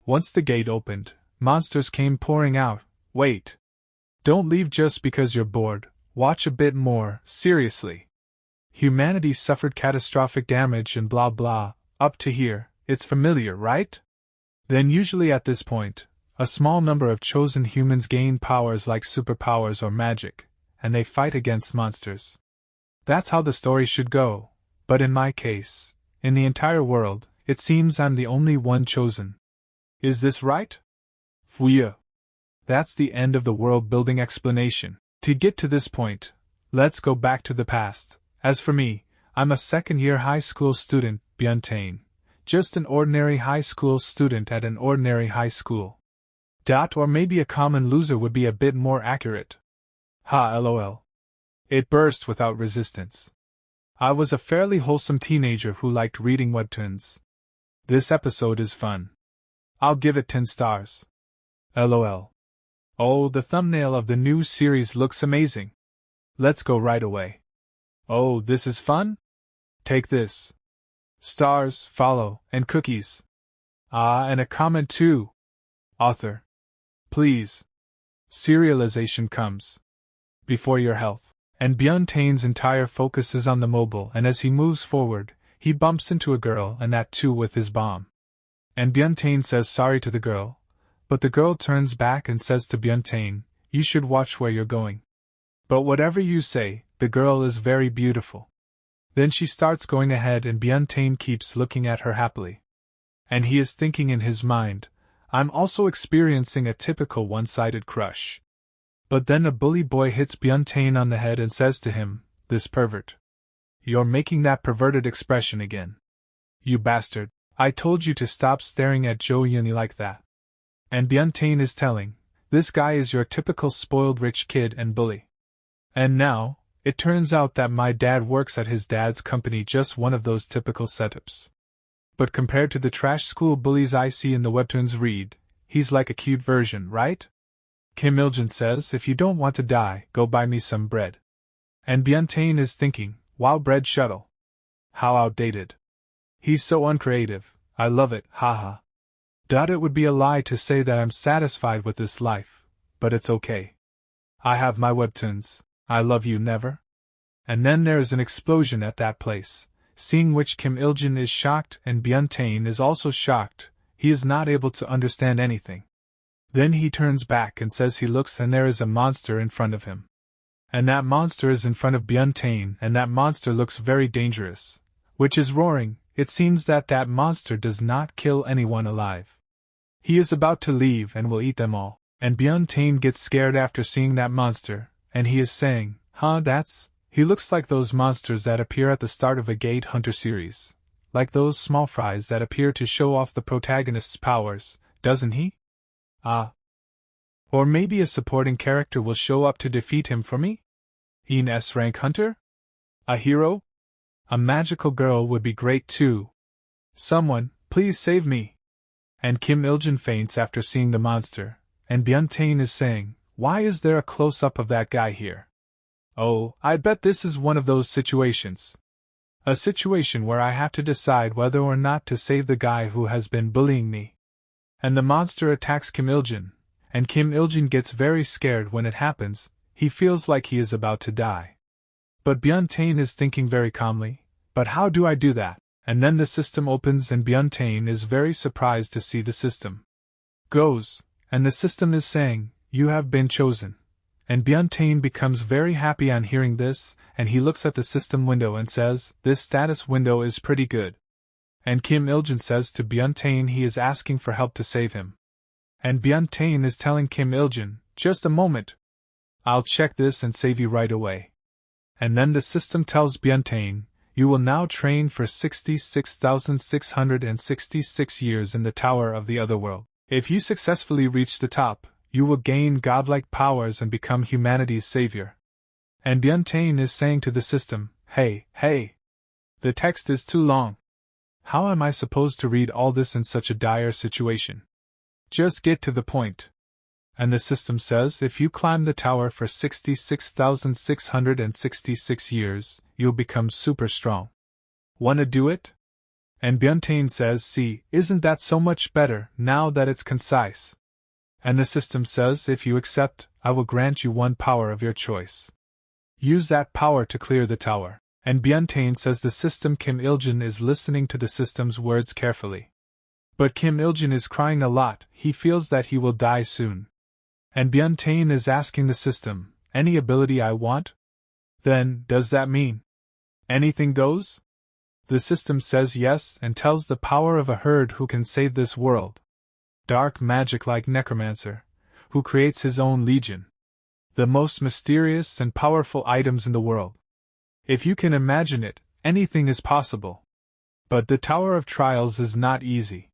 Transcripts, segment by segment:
Once the gate opened, monsters came pouring out. Wait. Don't leave just because you're bored, watch a bit more, seriously. Humanity suffered catastrophic damage and blah blah, up to here, it's familiar, right? Then usually at this point, a small number of chosen humans gain powers like superpowers or magic, and they fight against monsters. That's how the story should go, but in my case, in the entire world, it seems I'm the only one chosen. Is this right? Fuya. That's the end of the world-building explanation. To get to this point, let's go back to the past. As for me, I'm a second-year high school student, Byeon Tae-in. Just an ordinary high school student at an ordinary high school. Or maybe a common loser would be a bit more accurate. Ha lol. It burst without resistance. I was a fairly wholesome teenager who liked reading webtoons. This episode is fun. I'll give it 10 stars. LOL. Oh, the thumbnail of the new series looks amazing. Let's go right away. Oh, this is fun? Take this. Stars, follow, and cookies. Ah, and a comment too. Author. Please. Serialization comes before your health. And Byeon Tae-in's entire focus is on the mobile, and as he moves forward, he bumps into a girl, and that too with his bomb. And Byeon Tae-in says sorry to the girl, but the girl turns back and says to Byeon Tae-in, you should watch where you're going. But whatever you say, the girl is very beautiful. Then she starts going ahead and Byeon Tae-in keeps looking at her happily. And he is thinking in his mind, I'm also experiencing a typical one-sided crush. But then a bully boy hits Byeon Tae-in on the head and says to him, this pervert. You're making that perverted expression again. You bastard, I told you to stop staring at Jo Yuni like that. And Byeon Tae-in is telling, this guy is your typical spoiled rich kid and bully. And now, it turns out that my dad works at his dad's company, just one of those typical setups. But compared to the trash school bullies I see in the webtoons read, he's like a cute version, right? Kim Il-jin says, if you don't want to die, go buy me some bread. And Byeon Tae-in is thinking, wow, bread shuttle. How outdated. He's so uncreative, I love it, haha. It would be a lie to say that I'm satisfied with this life, but it's okay. I have my webtoons, I love you never. And then there is an explosion at that place, seeing which Kim Il-jin is shocked and Byeon Tae-in is also shocked, he is not able to understand anything. Then he turns back and says he looks and there is a monster in front of him. And that monster is in front of Byeon Tae-in and that monster looks very dangerous, which is roaring. It seems that that monster does not kill anyone alive. He is about to leave and will eat them all, and Byeon Tae-in gets scared after seeing that monster, and he is saying, he looks like those monsters that appear at the start of a Gate Hunter series, like those small fries that appear to show off the protagonist's powers, doesn't he? Or maybe a supporting character will show up to defeat him for me? An S-rank hunter? A hero? A magical girl would be great too. Someone, please save me. And Kim Il-jin faints after seeing the monster, and Byeon Tae-in is saying, why is there a close-up of that guy here? Oh, I bet this is one of those situations. A situation where I have to decide whether or not to save the guy who has been bullying me. And the monster attacks Kim Il-jin, and Kim Il-jin gets very scared when it happens, he feels like he is about to die. But Byeon Tae-in is thinking very calmly, but how do I do that? And then the system opens and Byeon Tae-in is very surprised to see the system. Goes, and the system is saying, you have been chosen. And Byeon Tae-in becomes very happy on hearing this, and he looks at the system window and says, this status window is pretty good. And Kim Il-jin says to Byeon Tae-in he is asking for help to save him. And Byeon Tae-in is telling Kim Il-jin, just a moment. I'll check this and save you right away. And then the system tells Byeon Tae-in, you will now train for 66,666 years in the Tower of the Otherworld. If you successfully reach the top, you will gain godlike powers and become humanity's savior. And Byeon Tae-in is saying to the system, hey, the text is too long. How am I supposed to read all this in such a dire situation? Just get to the point. And the system says if you climb the tower for 66,666 years, you'll become super strong. Wanna do it? And Byeon Tae-in says, see, isn't that so much better now that it's concise? And the system says, if you accept, I will grant you one power of your choice. Use that power to clear the tower. And Byeon Tae-in says the system. Kim Il-jin is listening to the system's words carefully. But Kim Il-jin is crying a lot, he feels that he will die soon. And Byeon Tae-in is asking the system, any ability I want? Then, does that mean anything goes? The system says yes and tells the power of a herd who can save this world. Dark magic like necromancer, who creates his own legion. The most mysterious and powerful items in the world. If you can imagine it, anything is possible. But the Tower of Trials is not easy.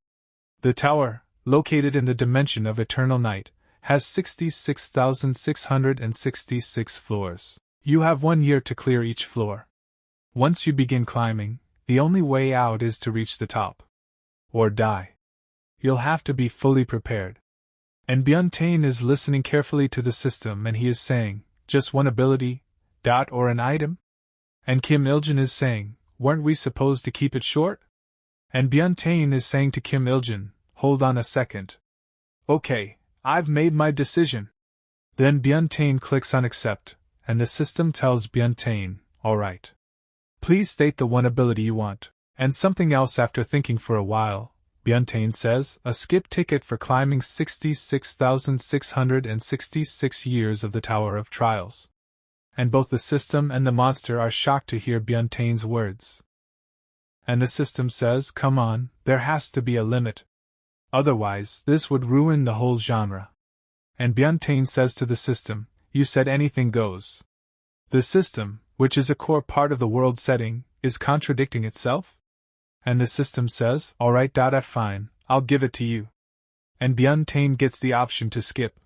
The tower, located in the dimension of eternal night, has 66,666 floors. You have 1 year to clear each floor. Once you begin climbing, the only way out is to reach the top. Or die. You'll have to be fully prepared. And Byeon Tae-in is listening carefully to the system and he is saying, just one ability, or an item? And Kim Il-jin is saying, weren't we supposed to keep it short? And Byeon Tae-in is saying to Kim Il-jin, hold on a second. Okay, I've made my decision. Then Byeon Tae-in clicks on accept, and the system tells Byeon Tae-in, alright. Please state the one ability you want. And something else. After thinking for a while, Byeon Tae-in says, a skip ticket for climbing 66,666 years of the Tower of Trials. And both the system and the monster are shocked to hear Byeon Tae-in's words. And the system says, come on, there has to be a limit. Otherwise, this would ruin the whole genre. And Byeon Tae-in says to the system, you said anything goes. The system, which is a core part of the world setting, is contradicting itself? And the system says, alright, fine, I'll give it to you. And Byeon Tae-in gets the option to skip.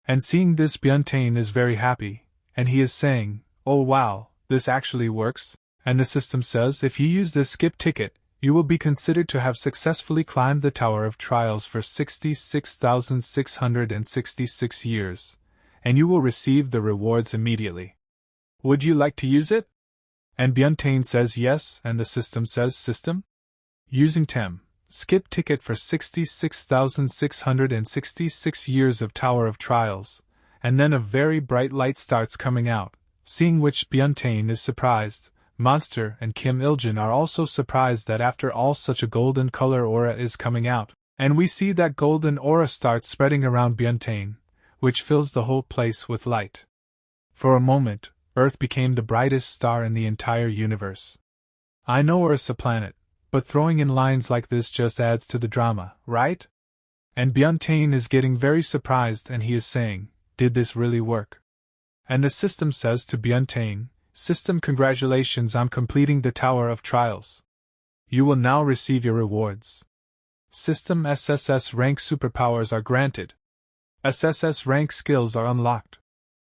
And seeing this, Byeon Tae-in is very happy, and he is saying, oh wow, this actually works. And the system says, if you use this skip ticket, you will be considered to have successfully climbed the Tower of Trials for 66,666 years, and you will receive the rewards immediately. Would you like to use it? And Byeon Tae-in says yes, and the system says, system? Using TEM, skip ticket for 66,666 years of Tower of Trials, and then a very bright light starts coming out, seeing which Byeon Tae-in is surprised. Monster and Kim Il-jin are also surprised that after all such a golden color aura is coming out, and we see that golden aura starts spreading around Byeon Tae-in, which fills the whole place with light. For a moment, Earth became the brightest star in the entire universe. I know Earth's a planet, but throwing in lines like this just adds to the drama, right? And Byeon Tae-in is getting very surprised and he is saying, did this really work? And the system says to Byeon Tae-in, system, congratulations on completing the Tower of Trials. You will now receive your rewards. System SSS rank superpowers are granted. SSS rank skills are unlocked.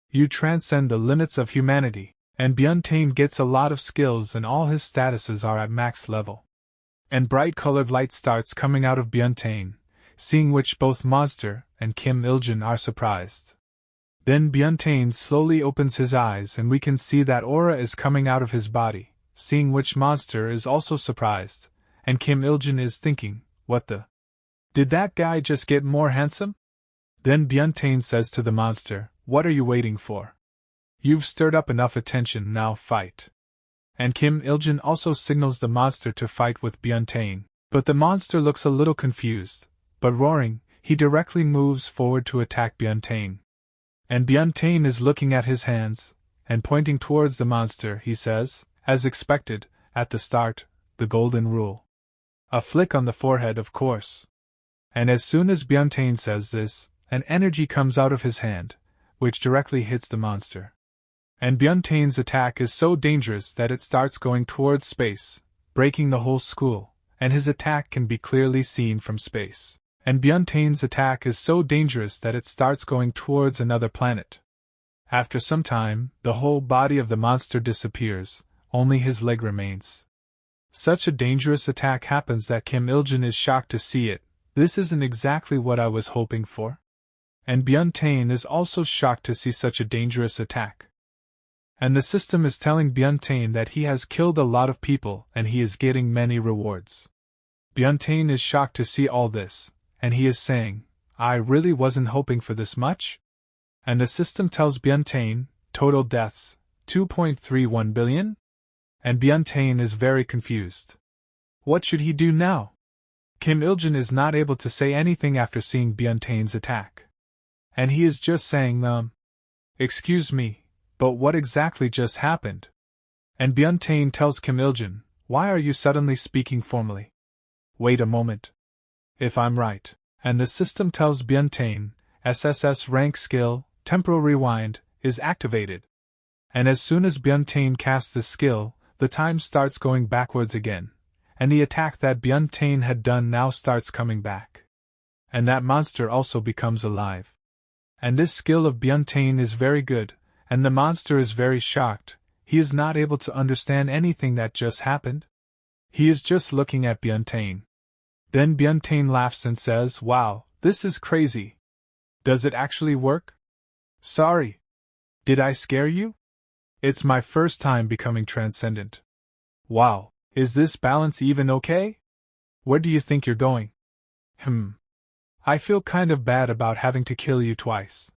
You transcend the limits of humanity, and Byeon Tae-in gets a lot of skills and all his statuses are at max level. And bright colored light starts coming out of Byeon Tae-in, seeing which both Monster and Kim Il-jin are surprised. Then Byeon Tae-in slowly opens his eyes and we can see that aura is coming out of his body, seeing which Monster is also surprised, and Kim Il-jin is thinking, what the? Did that guy just get more handsome? Then Byeon Tae-in says to the Monster, what are you waiting for? You've stirred up enough attention, now fight. And Kim Il-jin also signals the Monster to fight with Byeon Tae-in, but the Monster looks a little confused, but roaring, he directly moves forward to attack Byeon Tae-in. And Byeon Tae-in is looking at his hands, and pointing towards the Monster, he says, as expected, at the start, the golden rule. A flick on the forehead, of course. And as soon as Byeon Tae-in says this, an energy comes out of his hand, which directly hits the Monster. And Byeon Tae-in's attack is so dangerous that it starts going towards space, breaking the whole school, and his attack can be clearly seen from space. And Byeon Tae-in's attack is so dangerous that it starts going towards another planet. After some time, the whole body of the Monster disappears, only his leg remains. Such a dangerous attack happens that Kim Il-jin is shocked to see it. This isn't exactly what I was hoping for. And Byeon Tae-in is also shocked to see such a dangerous attack. And the system is telling Byeon Tae-in that he has killed a lot of people and he is getting many rewards. Byeon Tae-in is shocked to see all this, and he is saying, I really wasn't hoping for this much? And the system tells Byeon Tae-in, total deaths, 2.31 billion? And Byeon Tae-in is very confused. What should he do now? Kim Il-jin is not able to say anything after seeing Byeon Tae-in's attack. And he is just saying, excuse me, but what exactly just happened? And Byeon Tae-in tells Kim Il-jin, why are you suddenly speaking formally? Wait a moment. If I'm right. And the system tells Byeon Tae-in, SSS rank skill, temporal rewind, is activated. And as soon as Byeon Tae-in casts this skill, the time starts going backwards again, and the attack that Byeon Tae-in had done now starts coming back. And that monster also becomes alive. And this skill of Byeon Tae-in is very good, and the monster is very shocked. He is not able to understand anything that just happened. He is just looking at Byeon Tae-in. Then Byeon Tae-in laughs and says, wow, this is crazy. Does it actually work? Sorry. Did I scare you? It's my first time becoming transcendent. Wow, is this balance even okay? Where do you think you're going? I feel kind of bad about having to kill you twice.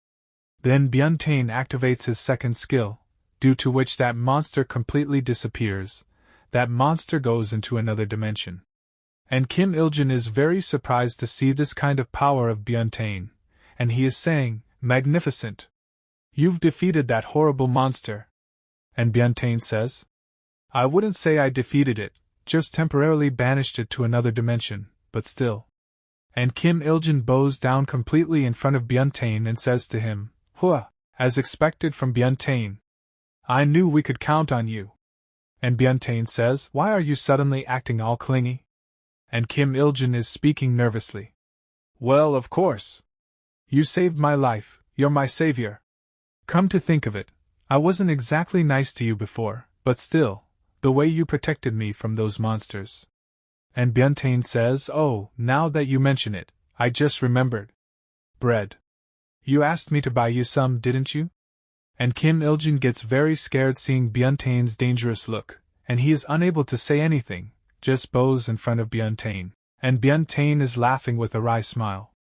Then Byeon Tae-in activates his second skill, due to which that monster completely disappears. That monster goes into another dimension. And Kim Il-jin is very surprised to see this kind of power of Byeon Tae-in, and he is saying, magnificent. You've defeated that horrible monster. And Byeon Tae-in says, I wouldn't say I defeated it, just temporarily banished it to another dimension, but still. And Kim Il-jin bows down completely in front of Byeon Tae-in and says to him, Hua, as expected from Byeon Tae-in. I knew we could count on you. And Byeon Tae-in says, why are you suddenly acting all clingy? And Kim Il-jin is speaking nervously. Well, of course. You saved my life, you're my savior. Come to think of it, I wasn't exactly nice to you before, but still, the way you protected me from those monsters. And Byeon Tae-in says, oh, now that you mention it, I just remembered. Bread. You asked me to buy you some, didn't you? And Kim Il-jin gets very scared seeing Byeon Tae-in's dangerous look, and he is unable to say anything, just bows in front of Byeon Tae-in, and Byeon Tae-in is laughing with a wry smile.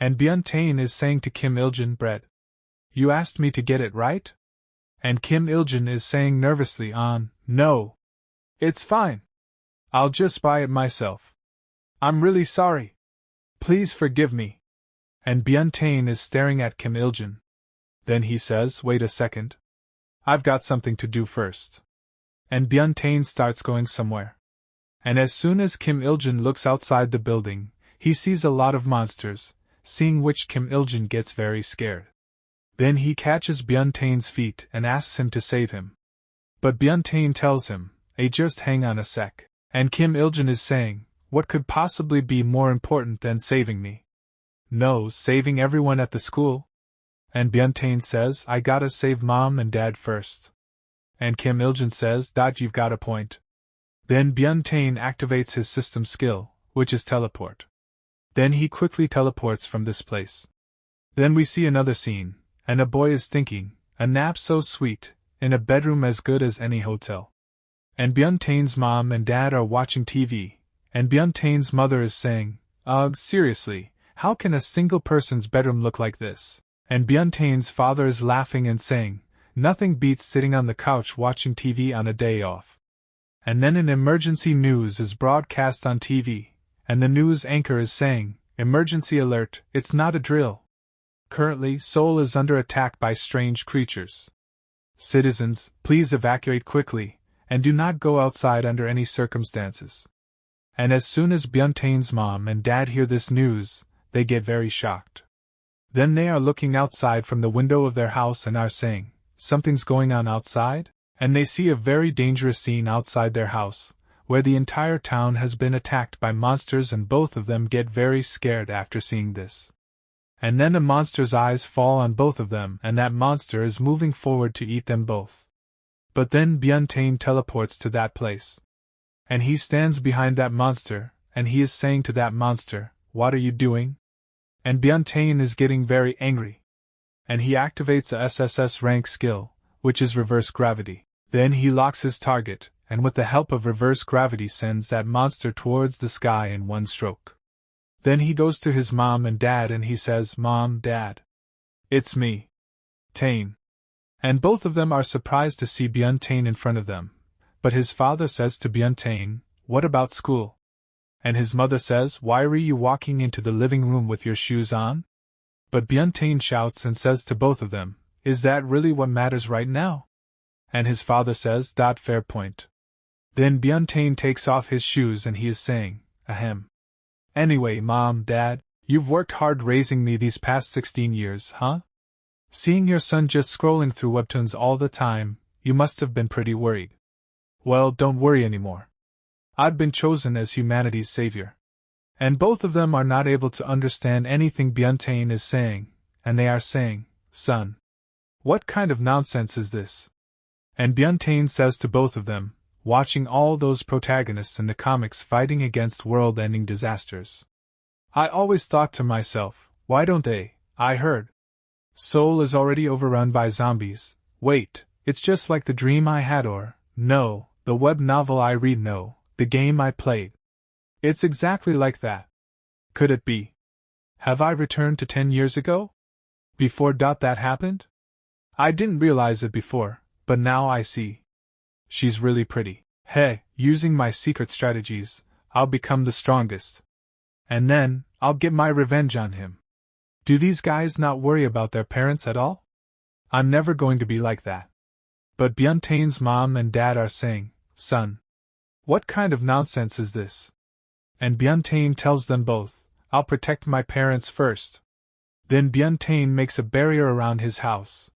And Byeon Tae-in is saying to Kim Il-jin, bread. You asked me to get it, right? And Kim Il-jin is saying nervously, no. It's fine. I'll just buy it myself. I'm really sorry. Please forgive me. And Byeon Tae-in is staring at Kim Il-jin. Then he says, wait a second. I've got something to do first. And Byeon Tae-in starts going somewhere. And as soon as Kim Il-jin looks outside the building, he sees a lot of monsters, seeing which Kim Il-jin gets very scared. Then he catches Byeon Tae-in's feet and asks him to save him. But Byeon Tae-in tells him, just hang on a sec. And Kim Il-jin is saying, what could possibly be more important than saving me? No, saving everyone at the school. And Byeon Tae-in says, I gotta save mom and dad first. And Kim Il-jin says, you've got a point. Then Byeon Tae-in activates his system skill, which is teleport. Then he quickly teleports from this place. Then we see another scene, and a boy is thinking, a nap so sweet, in a bedroom as good as any hotel. And Byeon Tae-in's mom and dad are watching TV, and Byeon Tae-in's mother is saying, seriously, how can a single person's bedroom look like this? And Byeon Tae-in's father is laughing and saying, nothing beats sitting on the couch watching TV on a day off. And then an emergency news is broadcast on TV, and the news anchor is saying, emergency alert, it's not a drill. Currently, Seoul is under attack by strange creatures. Citizens, please evacuate quickly, and do not go outside under any circumstances. And as soon as Byeon Tae-in's mom and dad hear this news, they get very shocked. Then they are looking outside from the window of their house and are saying, something's going on outside? And they see a very dangerous scene outside their house, where the entire town has been attacked by monsters, and both of them get very scared after seeing this. And then a monster's eyes fall on both of them, and that monster is moving forward to eat them both. But then Byeon Tae-in teleports to that place. And he stands behind that monster, and he is saying to that monster, what are you doing? And Byeon Tae-in is getting very angry. And he activates the SSS rank skill, which is reverse gravity. Then he locks his target, and with the help of reverse gravity sends that monster towards the sky in one stroke. Then he goes to his mom and dad and he says, "Mom, Dad. It's me. Taein." And both of them are surprised to see Byeon Tae-in in front of them, but his father says to Byeon Tae-in, "What about school?" And his mother says, "Why are you walking into the living room with your shoes on?" But Byeon Tae-in shouts and says to both of them, "Is that really what matters right now?" And his father says, "Fair point." Then Byeon Tae-in takes off his shoes and he is saying, "Ahem. Anyway, Mom, Dad, you've worked hard raising me these past 16 years, huh? Seeing your son just scrolling through Webtoons all the time, you must have been pretty worried. Well, don't worry anymore. I've been chosen as humanity's savior." And both of them are not able to understand anything Byeon Tae-in is saying, and they are saying, "Son, what kind of nonsense is this?" And Byeon Tae-in says to both of them, watching all those protagonists in the comics fighting against world-ending disasters, "I always thought to myself, why don't they? I heard Seoul is already overrun by zombies. Wait, it's just like the dream I had, or, no, the web novel I read, no, the game I played. It's exactly like that. Could it be? Have I returned to 10 years ago? Before that happened? I didn't realize it before, but now I see. She's really pretty. Hey, using my secret strategies, I'll become the strongest. And then, I'll get my revenge on him. Do these guys not worry about their parents at all? I'm never going to be like that." But Byeon Tae-in's mom and dad are saying, "Son, what kind of nonsense is this?" And Byeon Tae-in tells them both, "I'll protect my parents first." Then Byeon Tae-in makes a barrier around his house.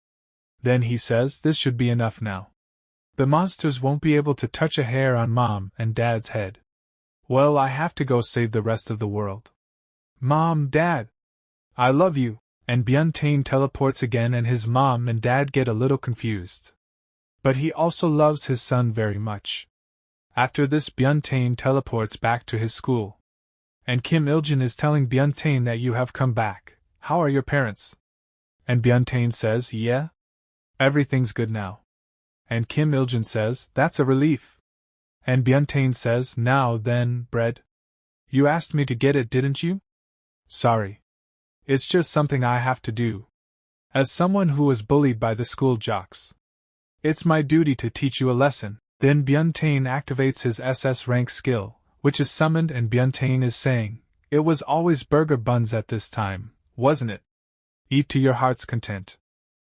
Then he says, "This should be enough now. The monsters won't be able to touch a hair on Mom and Dad's head. Well, I have to go save the rest of the world. Mom, Dad, I love you." And Byeon Tae-in teleports again and his mom and dad get a little confused. But he also loves his son very much. After this, Byeon Tae-in teleports back to his school. And Kim Iljin is telling Byeon Tae-in that you have come back. How are your parents? And Byeon Tae-in says, "Yeah. Everything's good now." And Kim Iljin says, "That's a relief." And Byeon Tae-in says, "Now then, bread. You asked me to get it, didn't you? Sorry. It's just something I have to do. As someone who was bullied by the school jocks, it's my duty to teach you a lesson." Then Byeon Tae-in activates his SS rank skill, which is summoned, and Byeon Tae-in is saying, "It was always burger buns at this time, wasn't it? Eat to your heart's content."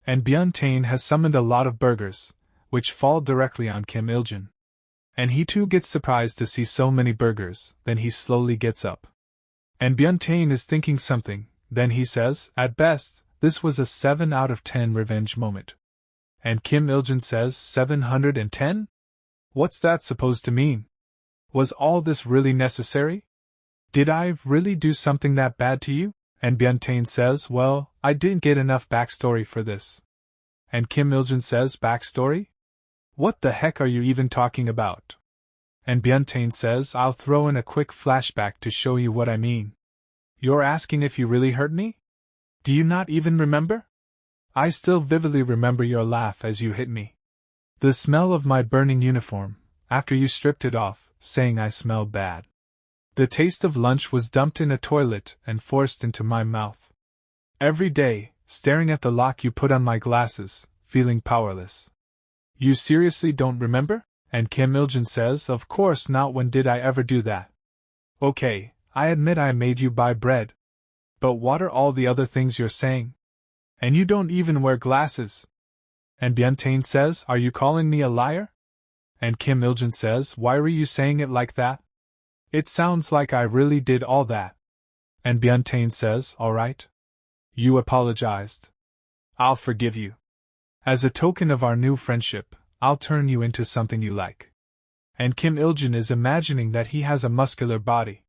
And Byeon Tae-in has summoned a lot of burgers, which fall directly on Kim Iljin. And he too gets surprised to see so many burgers, then he slowly gets up. And Byeon Tae-in is thinking something, then he says, "At best, this was a 7 out of 10 revenge moment." And Kim Iljin says, 710? What's that supposed to mean? Was all this really necessary? Did I really do something that bad to you? And Byeon Tae-in says, "Well, I didn't get enough backstory for this." And Kim Iljin says, "Backstory? What the heck are you even talking about?" And Byeon Tae-in says, "I'll throw in a quick flashback to show you what I mean. You're asking if you really hurt me? Do you not even remember? I still vividly remember your laugh as you hit me. The smell of my burning uniform, after you stripped it off, saying I smelled bad. The taste of lunch was dumped in a toilet and forced into my mouth. Every day, staring at the lock you put on my glasses, feeling powerless. You seriously don't remember?" And Kim Iljin says, "Of course not, when did I ever do that? Okay, I admit I made you buy bread. But what are all the other things you're saying? And you don't even wear glasses." And Byeon Tae-in says, "Are you calling me a liar?" And Kim Iljin says, "Why were you saying it like that? It sounds like I really did all that." And Byeon Tae-in says, "All right. You apologized. I'll forgive you. As a token of our new friendship, I'll turn you into something you like." And Kim Iljin is imagining that he has a muscular body.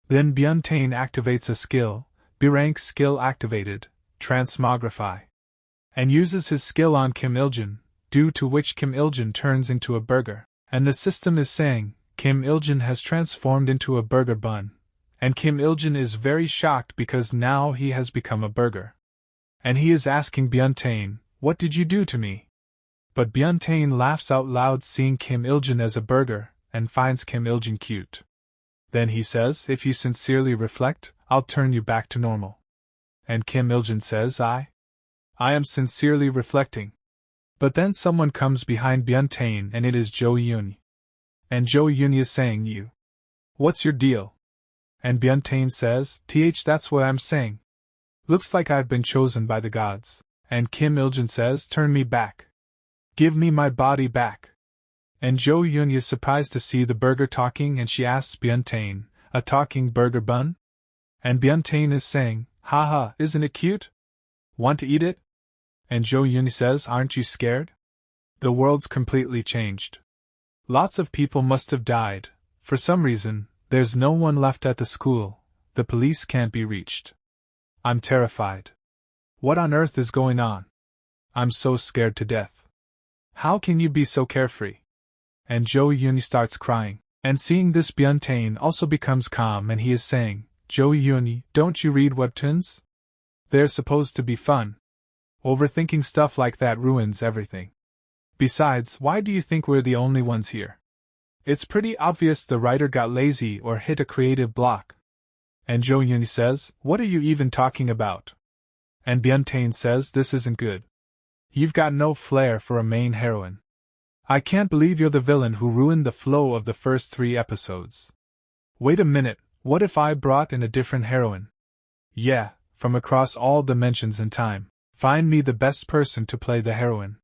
Then Byeon Tae-in activates a skill, B-rank skill activated, Transmogrify, and uses his skill on Kim Iljin, due to which Kim Iljin turns into a burger, and the system is saying, Kim Iljin has transformed into a burger bun, and Kim Iljin is very shocked because now he has become a burger. And he is asking Byeon Tae-in, "What did you do to me?" But Byeon Tae-in laughs out loud seeing Kim Il-jin as a burger, and finds Kim Il-jin cute. Then he says, if you sincerely reflect, I'll turn you back to normal. And Kim Il-jin says, I am sincerely reflecting. But then someone comes behind Byeon Tae-in and it is Jo Yoon. And Jo Yoon is saying, you. What's your deal? And Byeon Tae-in says, that's what I'm saying. Looks like I've been chosen by the gods. And Kim Il-jin says, turn me back. Give me my body back. And Jo Yoon is surprised to see the burger talking and she asks Byeon Tae-in, a talking burger bun? And Byeon Tae-in is saying, haha, isn't it cute? Want to eat it? And Jo Yoon says, aren't you scared? The world's completely changed. Lots of people must have died. For some reason, there's no one left at the school. The police can't be reached. I'm terrified. What on earth is going on? I'm so scared to death. How can you be so carefree? And Jo Yoon starts crying. And seeing this, Byeon Tae-in also becomes calm and he is saying, Jo Yoon, don't you read webtoons? They're supposed to be fun. Overthinking stuff like that ruins everything. Besides, why do you think we're the only ones here? It's pretty obvious the writer got lazy or hit a creative block. And Jo Yoon says, what are you even talking about? And Byeon Tae-in says, this isn't good. You've got no flair for a main heroine. I can't believe you're the villain who ruined the flow of the first 3 episodes. Wait a minute, what if I brought in a different heroine? Yeah, from across all dimensions and time. Find me the best person to play the heroine.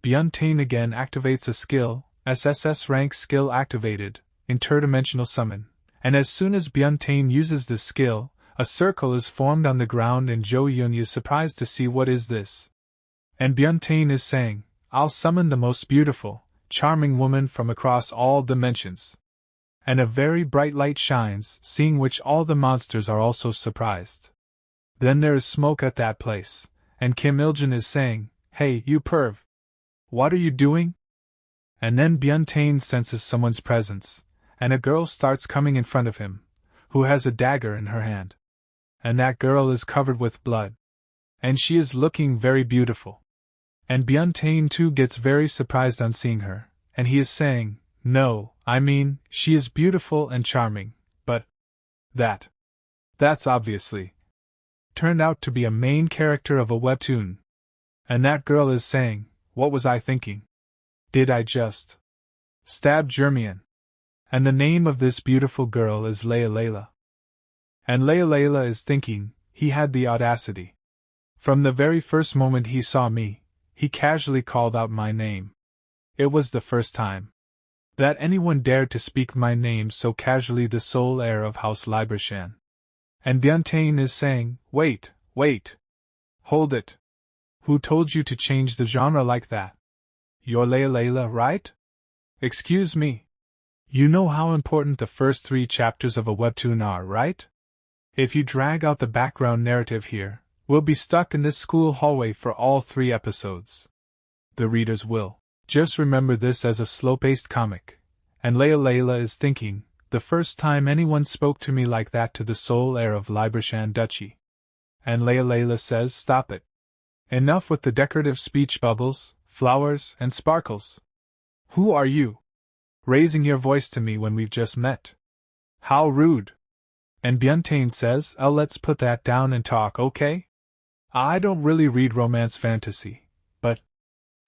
Byeon Tae-in again activates a skill, SSS rank skill activated, interdimensional summon, and as soon as Byeon Tae-in uses this skill, a circle is formed on the ground and Jo Yoon is surprised to see what is this. And Byeon Tae-in is saying, I'll summon the most beautiful, charming woman from across all dimensions. And a very bright light shines, seeing which all the monsters are also surprised. Then there is smoke at that place. And Kim Il-jin is saying, hey, you perv. What are you doing? And then Byeon Tae-in senses someone's presence, and a girl starts coming in front of him, who has a dagger in her hand. And that girl is covered with blood. And she is looking very beautiful. And Byeon Tae-in too gets very surprised on seeing her, and he is saying, no, I mean, she is beautiful and charming, but that's obviously turned out to be a main character of a webtoon. And that girl is saying, what was I thinking? Did I just stab Jermian? And the name of this beautiful girl is Layla. And Layla is thinking, he had the audacity. From the very first moment he saw me, he casually called out my name. It was the first time that anyone dared to speak my name so casually, the sole heir of House Libershan. And Byeon Tae-in is saying, wait. Hold it. Who told you to change the genre like that? You're Layla, right? Excuse me. You know how important the first 3 chapters of a webtoon are, right? If you drag out the background narrative here, we'll be stuck in this school hallway for all 3 episodes. The readers will just remember this as a slow-paced comic. And Layla is thinking, the first time anyone spoke to me like that, to the sole heir of Libershan Duchy. And Layla says, stop it. Enough with the decorative speech bubbles, flowers, and sparkles. Who are you? Raising your voice to me when we've just met. How rude. And Byeon Tae-in says, let's put that down and talk, okay? I don't really read romance fantasy, but...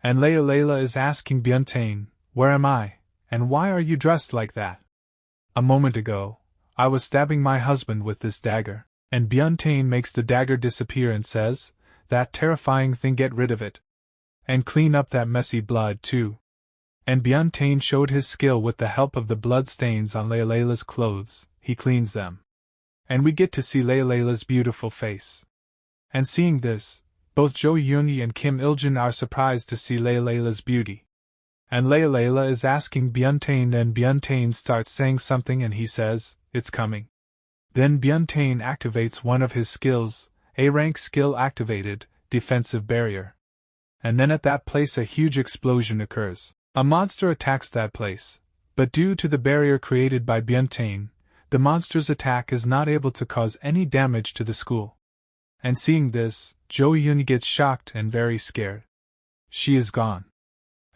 And Layla is asking Byeon Tae-in, where am I, and why are you dressed like that? A moment ago, I was stabbing my husband with this dagger, and Byeon Tae-in makes the dagger disappear and says, that terrifying thing, get rid of it. And clean up that messy blood too. And Byeon Tae-in showed his skill with the help of the blood stains on Layla's clothes, he cleans them. And we get to see Layla's beautiful face. And seeing this, both Jo Yoon and Kim Il-jin are surprised to see Layla's beauty. And Layla is asking Byeon Tae-in, and Byeon Tae-in starts saying something and he says, it's coming. Then Byeon Tae-in activates one of his skills, A-rank skill activated, defensive barrier. And then at that place a huge explosion occurs. A monster attacks that place, but due to the barrier created by Byeon Tae-in, the monster's attack is not able to cause any damage to the school. And seeing this, Jo Yoon gets shocked and very scared. She is gone.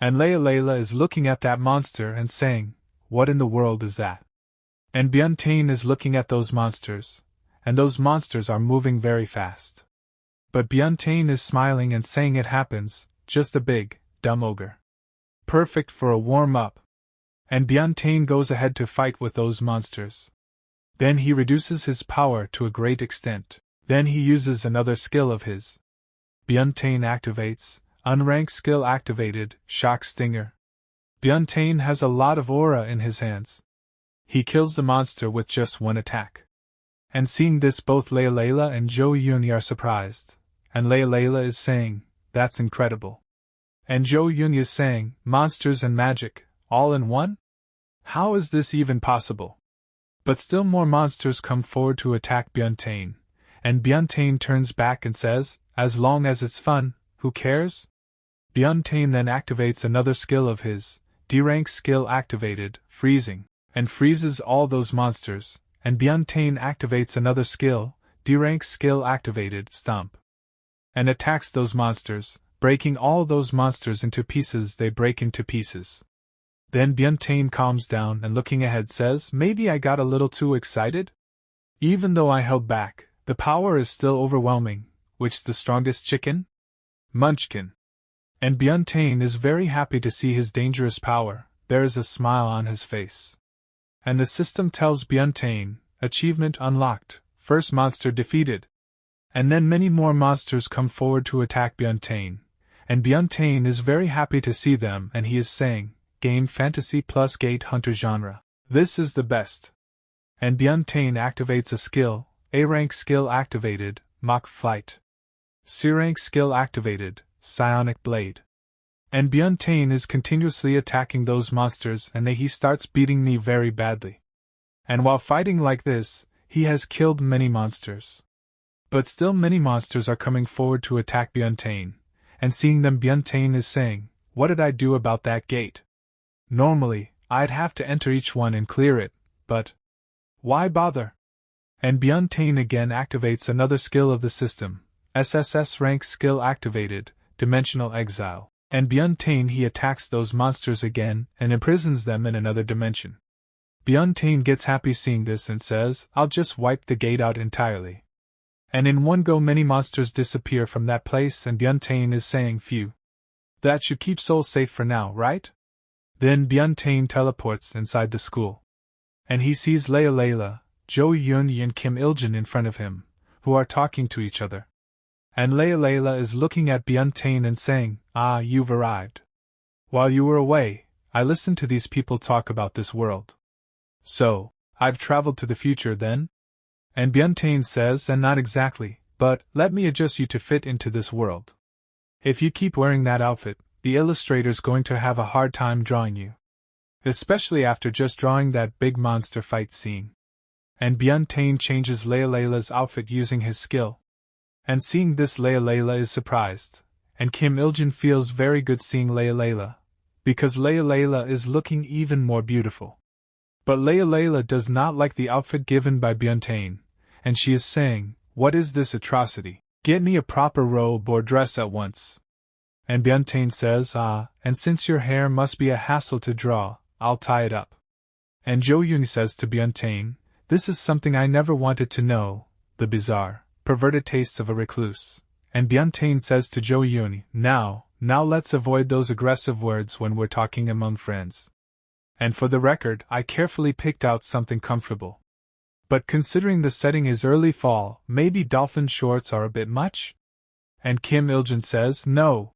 And Layla is looking at that monster and saying, "What in the world is that?" And Byeon Tae-in is looking at those monsters, and those monsters are moving very fast. But Byeon Tae-in is smiling and saying it happens, just a big, dumb ogre. Perfect for a warm-up. And Byeon Tae-in goes ahead to fight with those monsters. Then he reduces his power to a great extent. Then he uses another skill of his. Byeon Tae-in activates, unranked skill activated, Shock Stinger. Byeon Tae-in has a lot of aura in his hands. He kills the monster with just one attack. And seeing this, both Layla and Jo Yoon are surprised. And Layla is saying, "That's incredible." And Jo Yoon is saying, "Monsters and magic, all in one? How is this even possible?" But still more monsters come forward to attack Byeon Tae-in, and Byeon Tae-in turns back and says, "As long as it's fun, who cares?" Byeon Tae-in then activates another skill of his, D-rank skill activated, Freezing, and freezes all those monsters, and Byeon Tae-in activates another skill, D-rank skill activated, Stomp, and attacks those monsters, breaking all those monsters into pieces. They break into pieces. Then Byeon Tae-in calms down and looking ahead says, "Maybe I got a little too excited? Even though I held back, the power is still overwhelming. Which's the strongest chicken? Munchkin." And Byeon Tae-in is very happy to see his dangerous power. There is a smile on his face. And the system tells Byeon Tae-in, "Achievement unlocked, first monster defeated." And then many more monsters come forward to attack Byeon Tae-in, and Byeon Tae-in is very happy to see them, and he is saying, "Game fantasy plus gate hunter genre. This is the best." And Byeon Tae-in activates a skill, A-rank skill activated, Mock Flight. C-rank skill activated, Psionic Blade. And Byeon Tae-in is continuously attacking those monsters, and he starts beating me very badly. And while fighting like this, he has killed many monsters. But still many monsters are coming forward to attack Byeon Tae-in, and seeing them Byeon Tae-in is saying, "What did I do about that gate? Normally, I'd have to enter each one and clear it, but why bother?" And Byeon Tae-in again activates another skill of the system, SSS rank skill activated, Dimensional Exile. And Byeon Tae-in he attacks those monsters again and imprisons them in another dimension. Byeon Tae-in gets happy seeing this and says, "I'll just wipe the gate out entirely." And in one go many monsters disappear from that place, and Byeon Tae-in is saying, "Phew. That should keep Seoul safe for now, right?" Then Byeon Tae-in teleports inside the school. And he sees Layla, Jo Yoon and Kim Il-jin in front of him, who are talking to each other. And Layla is looking at Byeon Tae-in and saying, "Ah, you've arrived. While you were away, I listened to these people talk about this world. So, I've traveled to the future then?" And Byeon Tae-in says, "And not exactly, but let me adjust you to fit into this world. If you keep wearing that outfit, the illustrator's going to have a hard time drawing you. Especially after just drawing that big monster fight scene." And Byeon Tae-in changes Layla's outfit using his skill. And seeing this, Layla is surprised, and Kim Il-jin feels very good seeing Layla, because Layla is looking even more beautiful. But Layla does not like the outfit given by Byeon Tae-in, and she is saying, "What is this atrocity? Get me a proper robe or dress at once." And Byeon Tae-in says, "Ah, and since your hair must be a hassle to draw, I'll tie it up." And Jo Yoon says to Byeon Tae-in, "This is something I never wanted to know, the bizarre, perverted tastes of a recluse." And Byeon Tae-in says to Jo Yoon, Now let's avoid those aggressive words when we're talking among friends. And for the record, I carefully picked out something comfortable. But considering the setting is early fall, maybe dolphin shorts are a bit much?" And Kim Il-jin says, "No.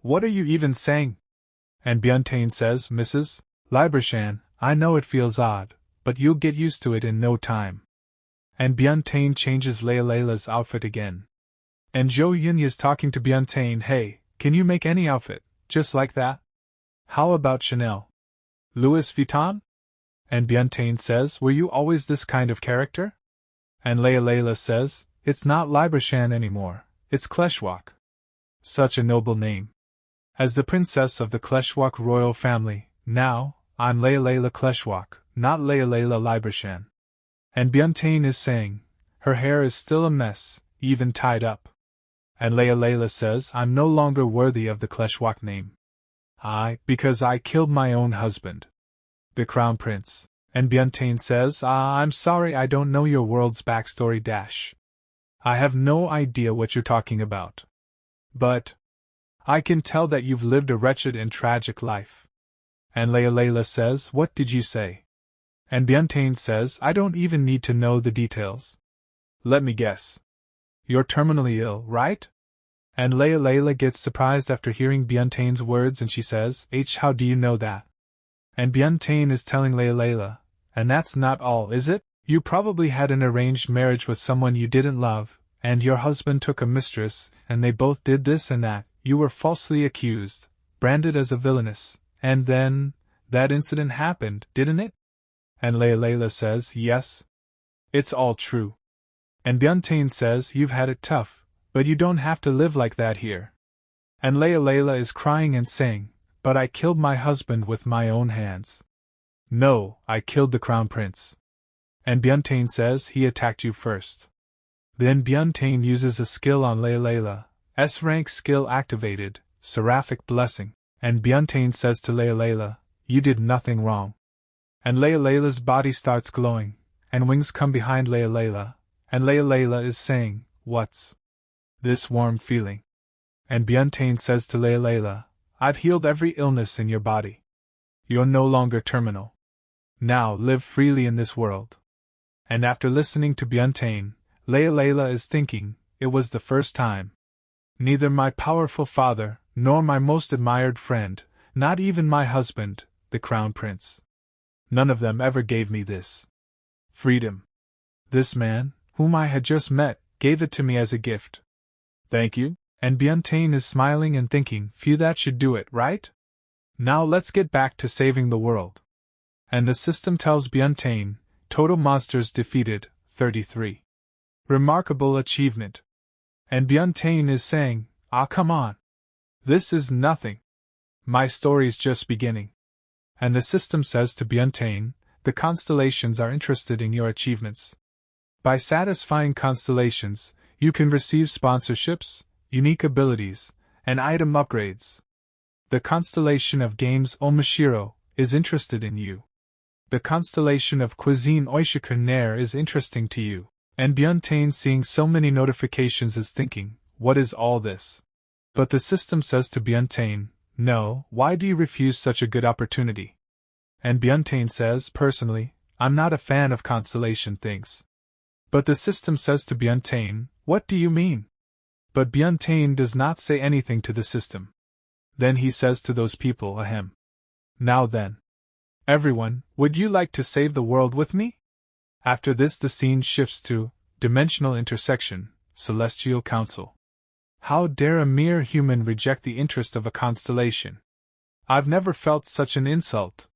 What are you even saying?" And Byeon Tae-in says, "Mrs. Libershan, I know it feels odd, but you'll get used to it in no time." And Byeon Tae-in changes Layla's outfit again. And Jo Yoon is talking to Byeon Tae-in, "Hey, can you make any outfit, just like that? How about Chanel? Louis Vuitton?" And Byeon Tae-in says, "Were you always this kind of character?" And Layla says, "It's not Libershan anymore, it's Kleshwak. Such a noble name. As the princess of the Kleshwak royal family, now, I'm Layla Kleshwak, not Layla Libershan." And Byeon Tae-in is saying, "Her hair is still a mess, even tied up." And Layla says, "I'm no longer worthy of the Kleshwak name. Because I killed my own husband. The Crown Prince. And Byeon Tae-in says, I'm sorry, I don't know your world's backstory dash. I have no idea what you're talking about. But I can tell that you've lived a wretched and tragic life. And Layla says, what did you say? And Byeon Tae-in says, I don't even need to know the details. Let me guess. You're terminally ill, right? And Layla gets surprised after hearing Byeon Tae-in's words and she says, how do you know that? And Byeon Tae-in is telling Layla, and that's not all, is it? You probably had an arranged marriage with someone you didn't love, and your husband took a mistress, and they both did this and that. You were falsely accused, branded as a villainess, and then, that incident happened, didn't it? And Layla says, yes. It's all true. And Byeon Tae-in says, you've had it tough, but you don't have to live like that here. And Layla is crying and saying, but I killed my husband with my own hands. No, I killed the Crown Prince. And Byeon Tae-in says, he attacked you first. Then Byeon Tae-in uses a skill on Layla, S-rank skill activated, Seraphic Blessing, and Byeon Tae-in says to Layla, you did nothing wrong. And Layla's body starts glowing, and wings come behind Layla, and Layla is saying, what's this warm feeling? And Byeon Tae-in says to Layla, I've healed every illness in your body. You're no longer terminal. Now live freely in this world. And after listening to Byeon Tae-in, Layla is thinking, it was the first time. Neither my powerful father, nor my most admired friend, not even my husband, the Crown Prince. None of them ever gave me this freedom. This man, whom I had just met, gave it to me as a gift. Thank you. And Byeon Tae-in is smiling and thinking, phew, that should do it, right? Now let's get back to saving the world. And the system tells Byeon Tae-in, total monsters defeated, 33. Remarkable achievement. And Byeon Tae-in is saying, come on. This is nothing. My story's just beginning. And the system says to Byeon Tae-in, the Constellations are interested in your achievements. By satisfying Constellations, you can receive sponsorships, unique abilities, and item upgrades. The constellation of games Omashiro is interested in you. The constellation of cuisine Oishikuner is interesting to you. And Byeon Tae-in, seeing so many notifications, is thinking, what is all this? But the system says to Byeon Tae-in, no, why do you refuse such a good opportunity? And Byeon Tae-in says, personally, I'm not a fan of constellation things. But the system says to Byeon Tae-in, what do you mean? But Byeon Tae-in does not say anything to the system. Then he says to those people, ahem. Now then. Everyone, would you like to save the world with me? After this the scene shifts to Dimensional Intersection, Celestial Council. How dare a mere human reject the interest of a constellation? I've never felt such an insult.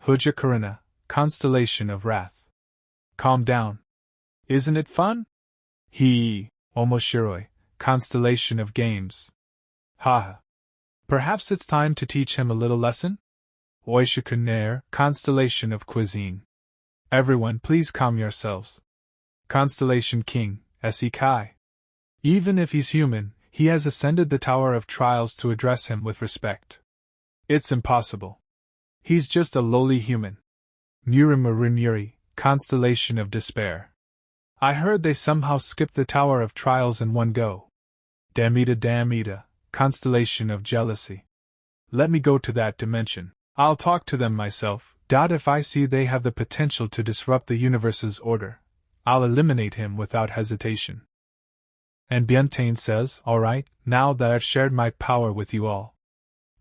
Huja Karuna, Constellation of Wrath. Calm down. Isn't it fun? Omoshiroi, Constellation of Games. Haha. Perhaps it's time to teach him a little lesson? Oishikuner, Constellation of Cuisine. Everyone, please calm yourselves. Constellation King, isekai. Even if he's human, he has ascended the Tower of Trials to address him with respect. It's impossible. He's just a lowly human. Murimurumuri, Constellation of Despair. I heard they somehow skipped the Tower of Trials in one go. Damita, Constellation of Jealousy. Let me go to that dimension. I'll talk to them myself. If I see they have the potential to disrupt the universe's order, I'll eliminate him without hesitation. And Byeon Tae-in says, alright, now that I've shared my power with you all,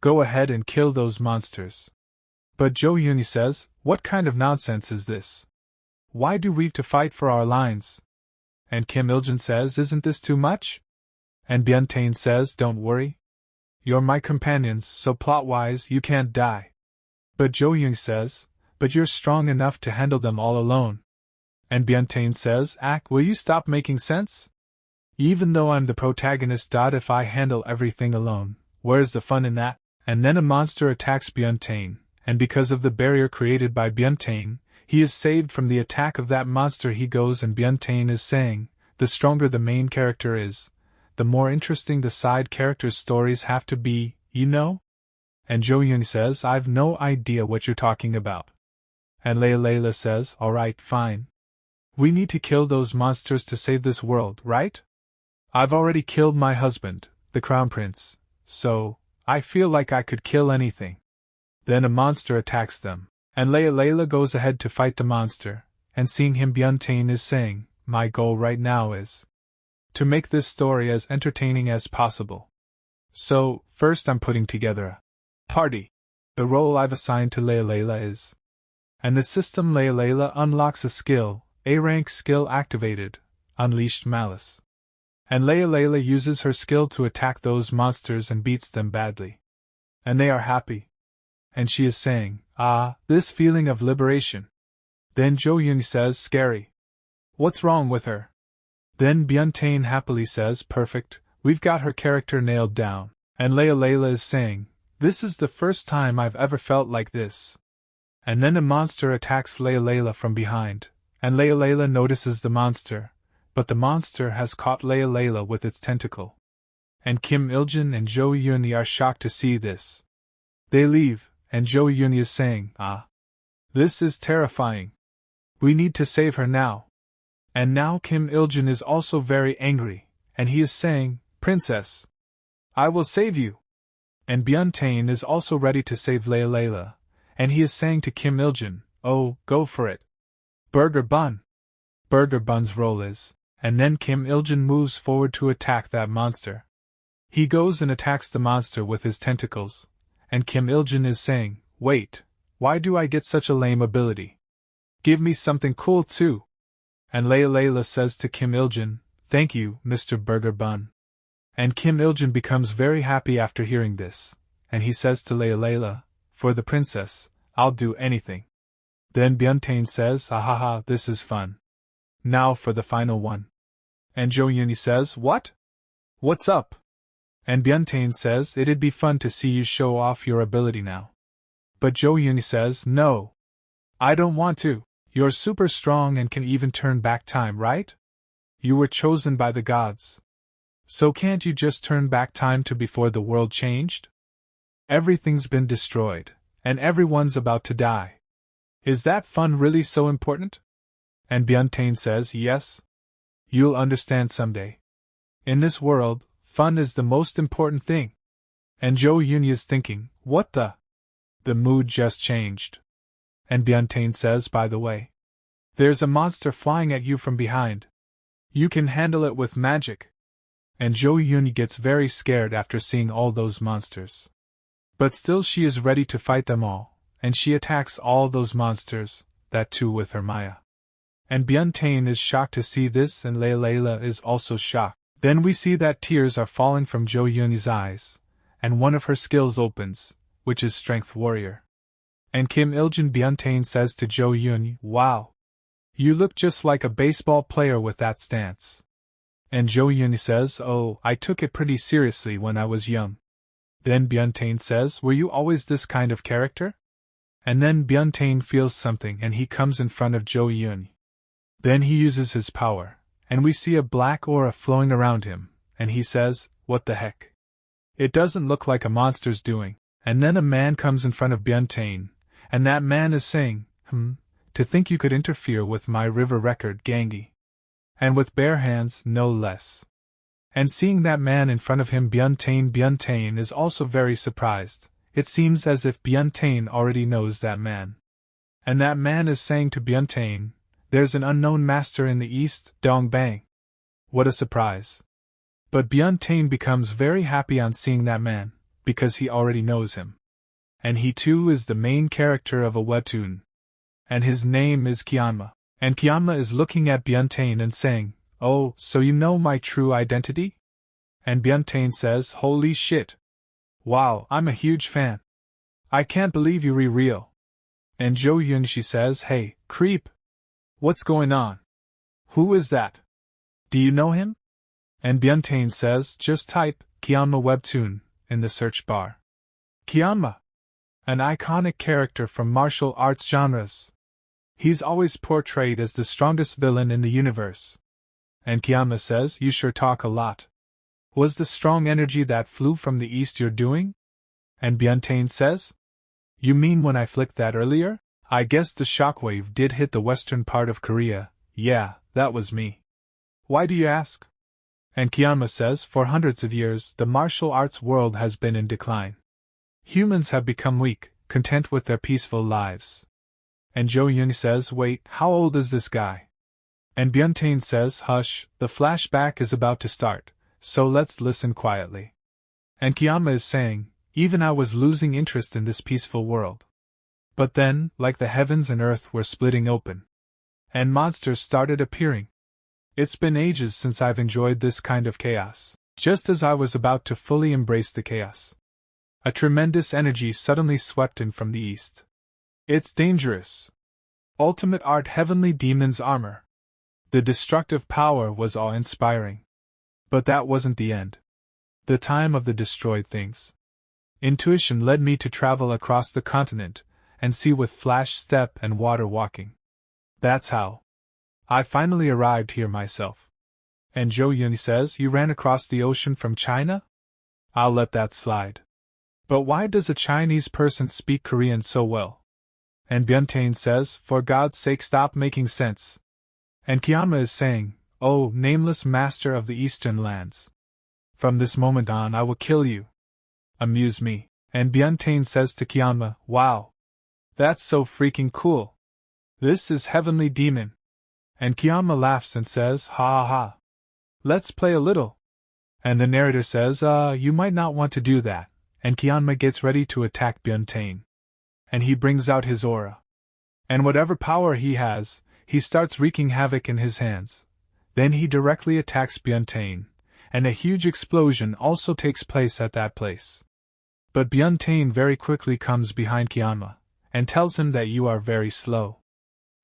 go ahead and kill those monsters. But Jo Yoonhee says, what kind of nonsense is this? Why do we have to fight for our lines? And Kim Il-jin says, isn't this too much? And Byeon Tae-in says, don't worry. You're my companions, so plot-wise you can't die. But Jo Yoonhee says, but you're strong enough to handle them all alone. And Byeon Tae-in says, will you stop making sense? Even though I'm the protagonist. If I handle everything alone, where's the fun in that? And then a monster attacks Byeon Tae-in, and because of the barrier created by Byeon Tae-in, he is saved from the attack of that monster. He goes, and Byeon Tae-in is saying, the stronger the main character is, the more interesting the side characters' stories have to be, you know? And Jo Yoon says, I've no idea what you're talking about. And Layla says, alright, fine. We need to kill those monsters to save this world, right? I've already killed my husband, the Crown Prince, so I feel like I could kill anything. Then a monster attacks them, and Layla goes ahead to fight the monster, and seeing him Byeon Tae-in is saying, my goal right now is to make this story as entertaining as possible. So, first I'm putting together a party. The role I've assigned to Layla is. And the system Layla unlocks a skill, A-rank skill activated, Unleashed Malice. And Layla uses her skill to attack those monsters and beats them badly. And they are happy. And she is saying, this feeling of liberation. Then Jo Yoon says, scary. What's wrong with her? Then Byeon Tae-in happily says, perfect, we've got her character nailed down. And Layla is saying, this is the first time I've ever felt like this. And then a monster attacks Layla from behind, and Layla notices the monster, but the monster has caught Layla with its tentacle. And Kim Il-jin and Jo Yoon are shocked to see this. They leave, and Jo Yoon is saying, this is terrifying. We need to save her now. And now Kim Il-jin is also very angry, and he is saying, Princess, I will save you. And Byeon Tae-in is also ready to save Layla, and he is saying to Kim Il-jin, oh, go for it. Burger Bun. Burger Bun's role is, and then Kim Il-jin moves forward to attack that monster. He goes and attacks the monster with his tentacles, and Kim Il-jin is saying, wait, why do I get such a lame ability? Give me something cool too. And Layla says to Kim Il-jin, thank you, Mr. Burger Bun. And Kim Il-jin becomes very happy after hearing this, and he says to Layla, for the princess, I'll do anything. Then Byeon Tae-in says, ahaha, this is fun. Now for the final one. And Jo Yoon says, what? What's up? And Byeon Tae-in says, it'd be fun to see you show off your ability now. But Jo Yoon says, no. I don't want to. You're super strong and can even turn back time, right? You were chosen by the gods. So can't you just turn back time to before the world changed? Everything's been destroyed, and everyone's about to die. Is that fun really so important? And Byeon Tae-in says, yes. You'll understand someday. In this world, fun is the most important thing. And Jo Yoon is thinking, what the? The mood just changed. And Byeon Tae-in says, by the way, there's a monster flying at you from behind. You can handle it with magic. And Jo Yoon gets very scared after seeing all those monsters. But still she is ready to fight them all, and she attacks all those monsters, that too with her Maya. And Byeon Tae-in is shocked to see this, and Layla is also shocked. Then we see that tears are falling from Jo Yoon's eyes, and one of her skills opens, which is Strength Warrior. And Kim Il-jin Byeon Tae-in says to Jo Yoon, wow. You look just like a baseball player with that stance. And Jo Yoon says, oh, I took it pretty seriously when I was young. Then Byeon Tae-in says, were you always this kind of character? And then Byeon Tae-in feels something and he comes in front of Jo Yoon. Then he uses his power, and we see a black aura flowing around him, and he says, what the heck? It doesn't look like a monster's doing. And then a man comes in front of Byeon Tae-in, and that man is saying, to think you could interfere with my river record, Gangi. And with bare hands, no less. And seeing that man in front of him, Byeon Tae-in is also very surprised. It seems as if Byeon Tae-in already knows that man. And that man is saying to Byeon Tae-in, there's an unknown master in the east, Dong Bang. What a surprise. But Byeon Tae-in becomes very happy on seeing that man, because he already knows him. And he too is the main character of a webtoon. And his name is Kyanma. And Kyanma is looking at Byeon Tae-in and saying, oh, so you know my true identity? And Byeon Tae-in says, holy shit. Wow, I'm a huge fan. I can't believe you real. And Jo Yoon she says, hey, creep. What's going on? Who is that? Do you know him? And Byeon Tae-in says, just type, Kyanma Webtoon, in the search bar. Kyanma. An iconic character from martial arts genres. He's always portrayed as the strongest villain in the universe. And Kyanma says, you sure talk a lot. Was the strong energy that flew from the east your doing? And Byeon Tae-in says? You mean when I flicked that earlier? I guess the shockwave did hit the western part of Korea. Yeah, that was me. Why do you ask? And Kiyama says, for hundreds of years, the martial arts world has been in decline. Humans have become weak, content with their peaceful lives. And Jo Yoon says, wait, how old is this guy? And Byeon Tae-in says, hush, the flashback is about to start, so let's listen quietly. And Kiyama is saying, even I was losing interest in this peaceful world. But then, like the heavens and earth were splitting open. And monsters started appearing. It's been ages since I've enjoyed this kind of chaos. Just as I was about to fully embrace the chaos, a tremendous energy suddenly swept in from the east. It's dangerous. Ultimate art heavenly demon's armor. The destructive power was awe-inspiring. But that wasn't the end. The time of the destroyed things. Intuition led me to travel across the continent, and see with flash step and water walking. That's how I finally arrived here myself. And Jo Yoon says, you ran across the ocean from China? I'll let that slide. But why does a Chinese person speak Korean so well? And Byeon Tae-in says, for God's sake stop making sense. And Kiyama is saying, oh, nameless master of the eastern lands. From this moment on I will kill you. Amuse me. And Byeon Tae-in says to Kiyama, wow. That's so freaking cool. This is heavenly demon. And Kiyama laughs and says, ha ha ha. Let's play a little. And the narrator says, you might not want to do that. And Kiyama gets ready to attack Byeon Tae-in. And he brings out his aura. And whatever power he has, he starts wreaking havoc in his hands. Then he directly attacks Byeon Tae-in, and a huge explosion also takes place at that place. But Byeon Tae-in very quickly comes behind Kiyama, and tells him that you are very slow.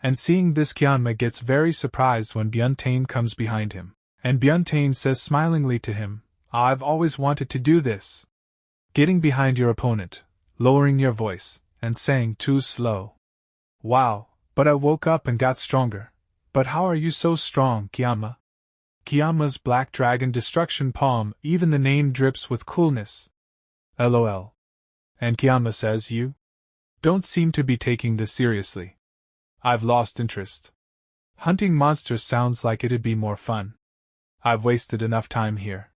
And seeing this, Kiyama gets very surprised when Byeon Tae-in comes behind him. And Byeon Tae-in says smilingly to him, I've always wanted to do this. Getting behind your opponent, lowering your voice, and saying too slow. Wow, but I woke up and got stronger. But how are you so strong, Kiyama? Kiyama's black dragon destruction palm, even the name drips with coolness. LOL. And Kiyama says, you don't seem to be taking this seriously. I've lost interest. Hunting monsters sounds like it'd be more fun. I've wasted enough time here.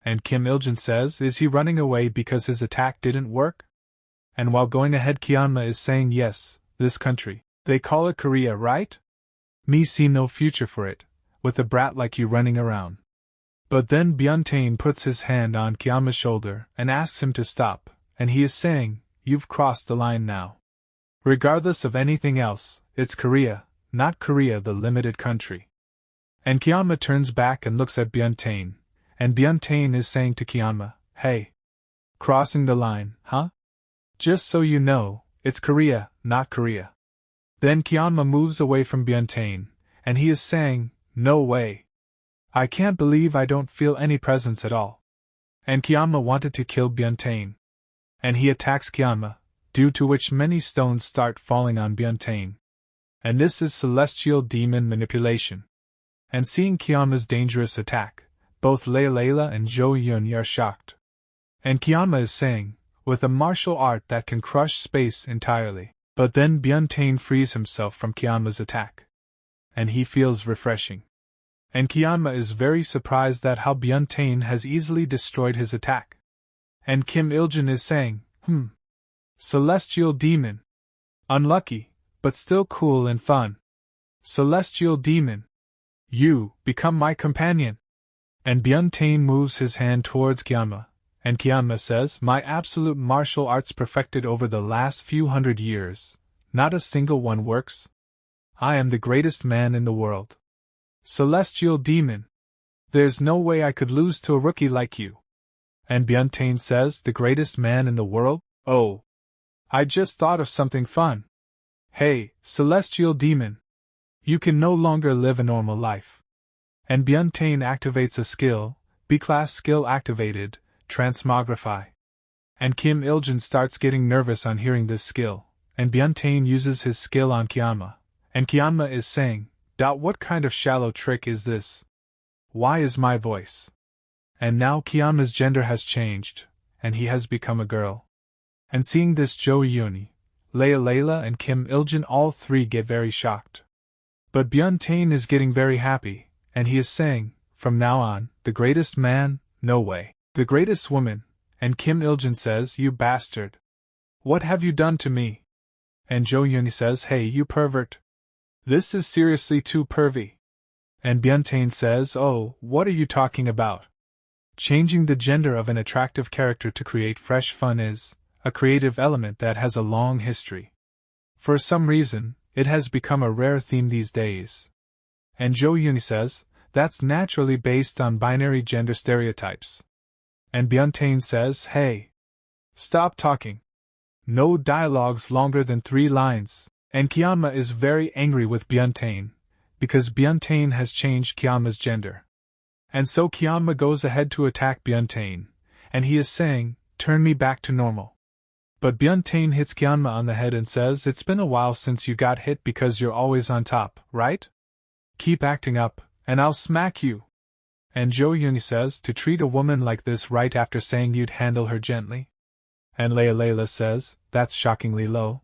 And Kim Il-jin says, is he running away because his attack didn't work? And while going ahead, Kiyama is saying, yes, this country, they call it Korea, right? Me see no future for it, with a brat like you running around. But then Byeon Tae-in puts his hand on Kiyama's shoulder and asks him to stop, and he is saying, you've crossed the line now. Regardless of anything else, it's Korea, not Korea the limited country. And Kiyama turns back and looks at Byeon Tae-in, and Byeon Tae-in is saying to Kiyama, hey. Crossing the line, huh? Just so you know, it's Korea, not Korea. Then Kiyama moves away from Byeon Tae-in, and he is saying, no way. I can't believe I don't feel any presence at all. And Kiyama wanted to kill Byeon Tae-in. And he attacks Kiyama, due to which many stones start falling on Byeon Tae-in. And this is celestial demon manipulation. And seeing Kiyama's dangerous attack, both Layla and Jo Yoon are shocked. And Kiyama is saying, with a martial art that can crush space entirely. But then Byeon Tae-in frees himself from Kiyama's attack. And he feels refreshing. And Kiyama is very surprised at how Byeon Tae-in has easily destroyed his attack. And Kim Il-jin is saying, Celestial demon. Unlucky, but still cool and fun. Celestial demon. You, become my companion. And Byeon Tae-in moves his hand towards Kiyama, and Kiyama says, my absolute martial arts perfected over the last few hundred years, not a single one works. I am the greatest man in the world. Celestial demon. There's no way I could lose to a rookie like you. And Byeon Tae-in says, the greatest man in the world? Oh. I just thought of something fun. Hey, celestial demon. You can no longer live a normal life. And Byeon Tae-in activates a skill, B-class skill activated, Transmogrify. And Kim Il-jin starts getting nervous on hearing this skill, and Byeon Tae-in uses his skill on Kiyama, and Kiyama is saying, what kind of shallow trick is this? Why is my voice? And now Kiyama's gender has changed, and he has become a girl. And seeing this, Jo Euni, Layla and Kim Il-jin all three get very shocked. But Byeon Tae-in is getting very happy, and he is saying, from now on, the greatest man, no way. The greatest woman, and Kim Il-jin says, you bastard. What have you done to me? And Jo Euni says, hey you pervert. This is seriously too pervy. And Byeon Tae-in says, oh, what are you talking about? Changing the gender of an attractive character to create fresh fun is a creative element that has a long history. For some reason, it has become a rare theme these days. And Jo Euni says, that's naturally based on binary gender stereotypes. And Byeon Tae-in says, hey, stop talking. No dialogues longer than 3 lines. And Kyanma is very angry with Byeon Tae-in, because Byeon Tae-in has changed Kyanma's gender. And so Kyanma goes ahead to attack Byeon Tae-in, and he is saying, turn me back to normal. But Byeon Tae-in hits Kyanma on the head and says, it's been a while since you got hit because you're always on top, right? Keep acting up, and I'll smack you. And Jo Euni says, to treat a woman like this right after saying you'd handle her gently? And Layla says, that's shockingly low.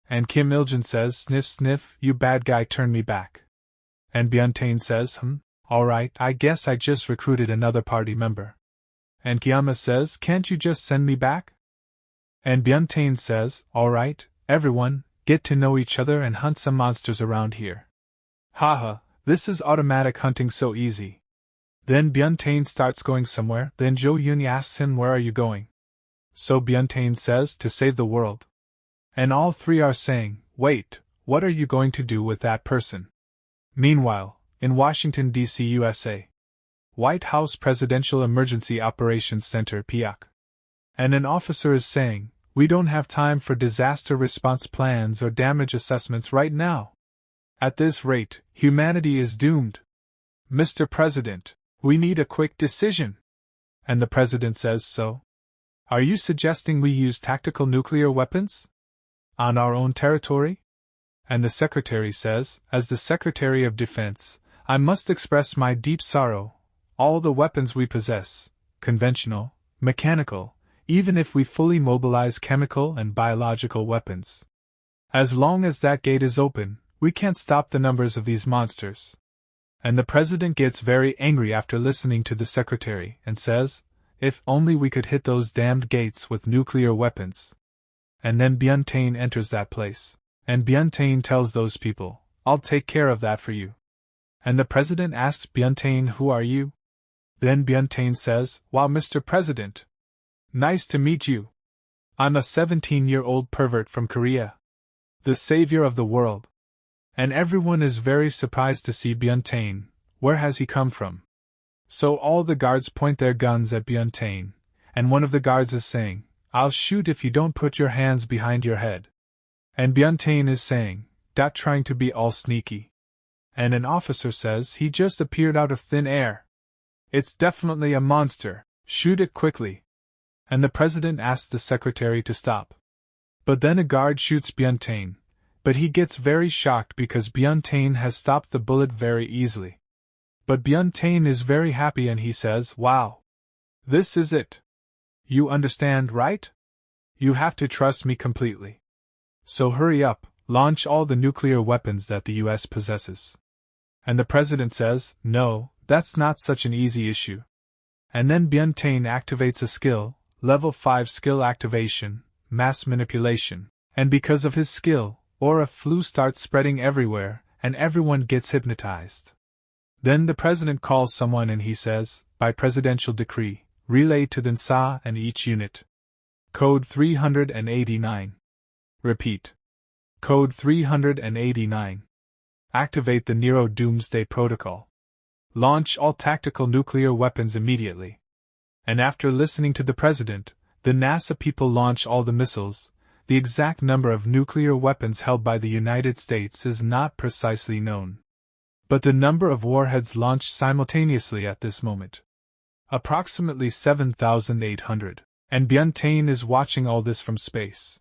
And Kim Il-jin says, sniff sniff, you bad guy, turn me back. And Byeon Tae-in says, alright, I guess I just recruited another party member. And Kyanma says, can't you just send me back? And Byeon Tae-in says, alright, everyone, get to know each other and hunt some monsters around here. Haha, this is automatic hunting so easy. Then Byeon Tae-in starts going somewhere, then Jo Euni asks him, where are you going? So Byeon Tae-in says, to save the world. And all three are saying, wait, what are you going to do with that person? Meanwhile, in Washington, D.C., USA, White House Presidential Emergency Operations Center (PEOC), and an officer is saying, we don't have time for disaster response plans or damage assessments right now. At this rate, humanity is doomed. Mr. President, we need a quick decision. And the president says, so? Are you suggesting we use tactical nuclear weapons? On our own territory? And the secretary says, as the Secretary of Defense, I must express my deep sorrow. All the weapons we possess, conventional, mechanical, even if we fully mobilize chemical and biological weapons. As long as that gate is open, we can't stop the numbers of these monsters. And the president gets very angry after listening to the secretary and says, if only we could hit those damned gates with nuclear weapons. And then Byeon Tae-in enters that place, and Byeon Tae-in tells those people, I'll take care of that for you. And the president asks Byeon Tae-in, who are you? Then Byeon Tae-in says, wow, Mr. President. Nice to meet you. I'm a 17-year-old pervert from Korea. The savior of the world. And everyone is very surprised to see Byeon Tae-in. Where has he come from? So all the guards point their guns at Byeon Tae-in, and one of the guards is saying, I'll shoot if you don't put your hands behind your head. And Byeon Tae-in is saying, trying to be all sneaky. And an officer says, he just appeared out of thin air. It's definitely a monster, shoot it quickly. And the president asks the secretary to stop. But then a guard shoots Byeon Tae-in, but he gets very shocked because Byeon Tae-in has stopped the bullet very easily. But Byeon Tae-in is very happy and he says, wow. This is it. You understand, right? You have to trust me completely. So hurry up, launch all the nuclear weapons that the US possesses. And the president says, no, that's not such an easy issue. And then Byeon Tae-in activates a skill, level 5 skill activation, mass manipulation, and because of his skill, aura flu starts spreading everywhere, and everyone gets hypnotized. Then the president calls someone and he says, by presidential decree, relay to the NSA and each unit. Code 389. Repeat. Code 389. Activate the Nero Doomsday Protocol. Launch all tactical nuclear weapons immediately. And after listening to the president, the NASA people launch all the missiles. The exact number of nuclear weapons held by the United States is not precisely known. But the number of warheads launched simultaneously at this moment. Approximately 7,800. And Byeon Tae-in is watching all this from space.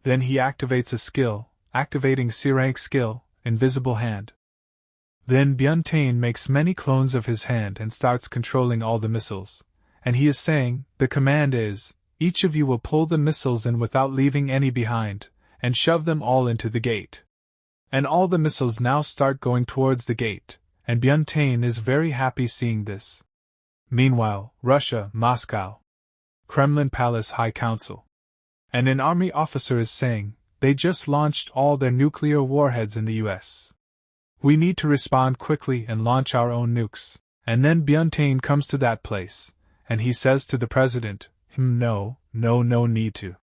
Then he activates a skill, activating C-rank skill, Invisible Hand. Then Byeon Tae-in makes many clones of his hand and starts controlling all the missiles. And he is saying, the command is, each of you will pull the missiles in without leaving any behind, and shove them all into the gate. And all the missiles now start going towards the gate, and Byeon Tae-in is very happy seeing this. Meanwhile, Russia, Moscow. Kremlin Palace High Council. And an army officer is saying, they just launched all their nuclear warheads in the US. We need to respond quickly and launch our own nukes. And then Byeon Tae-in comes to that place, and he says to the president, no need to.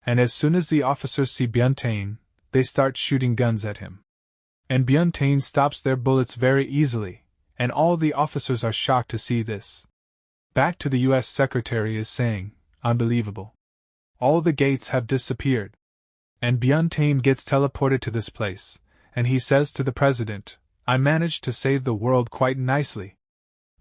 And as soon as the officers see Byeon Tae-in, they start shooting guns at him. And Byeon Tae-in stops their bullets very easily, and all the officers are shocked to see this. Back to the US secretary is saying, unbelievable. All the gates have disappeared. And Byeon Tae-in gets teleported to this place, and he says to the president, I managed to save the world quite nicely.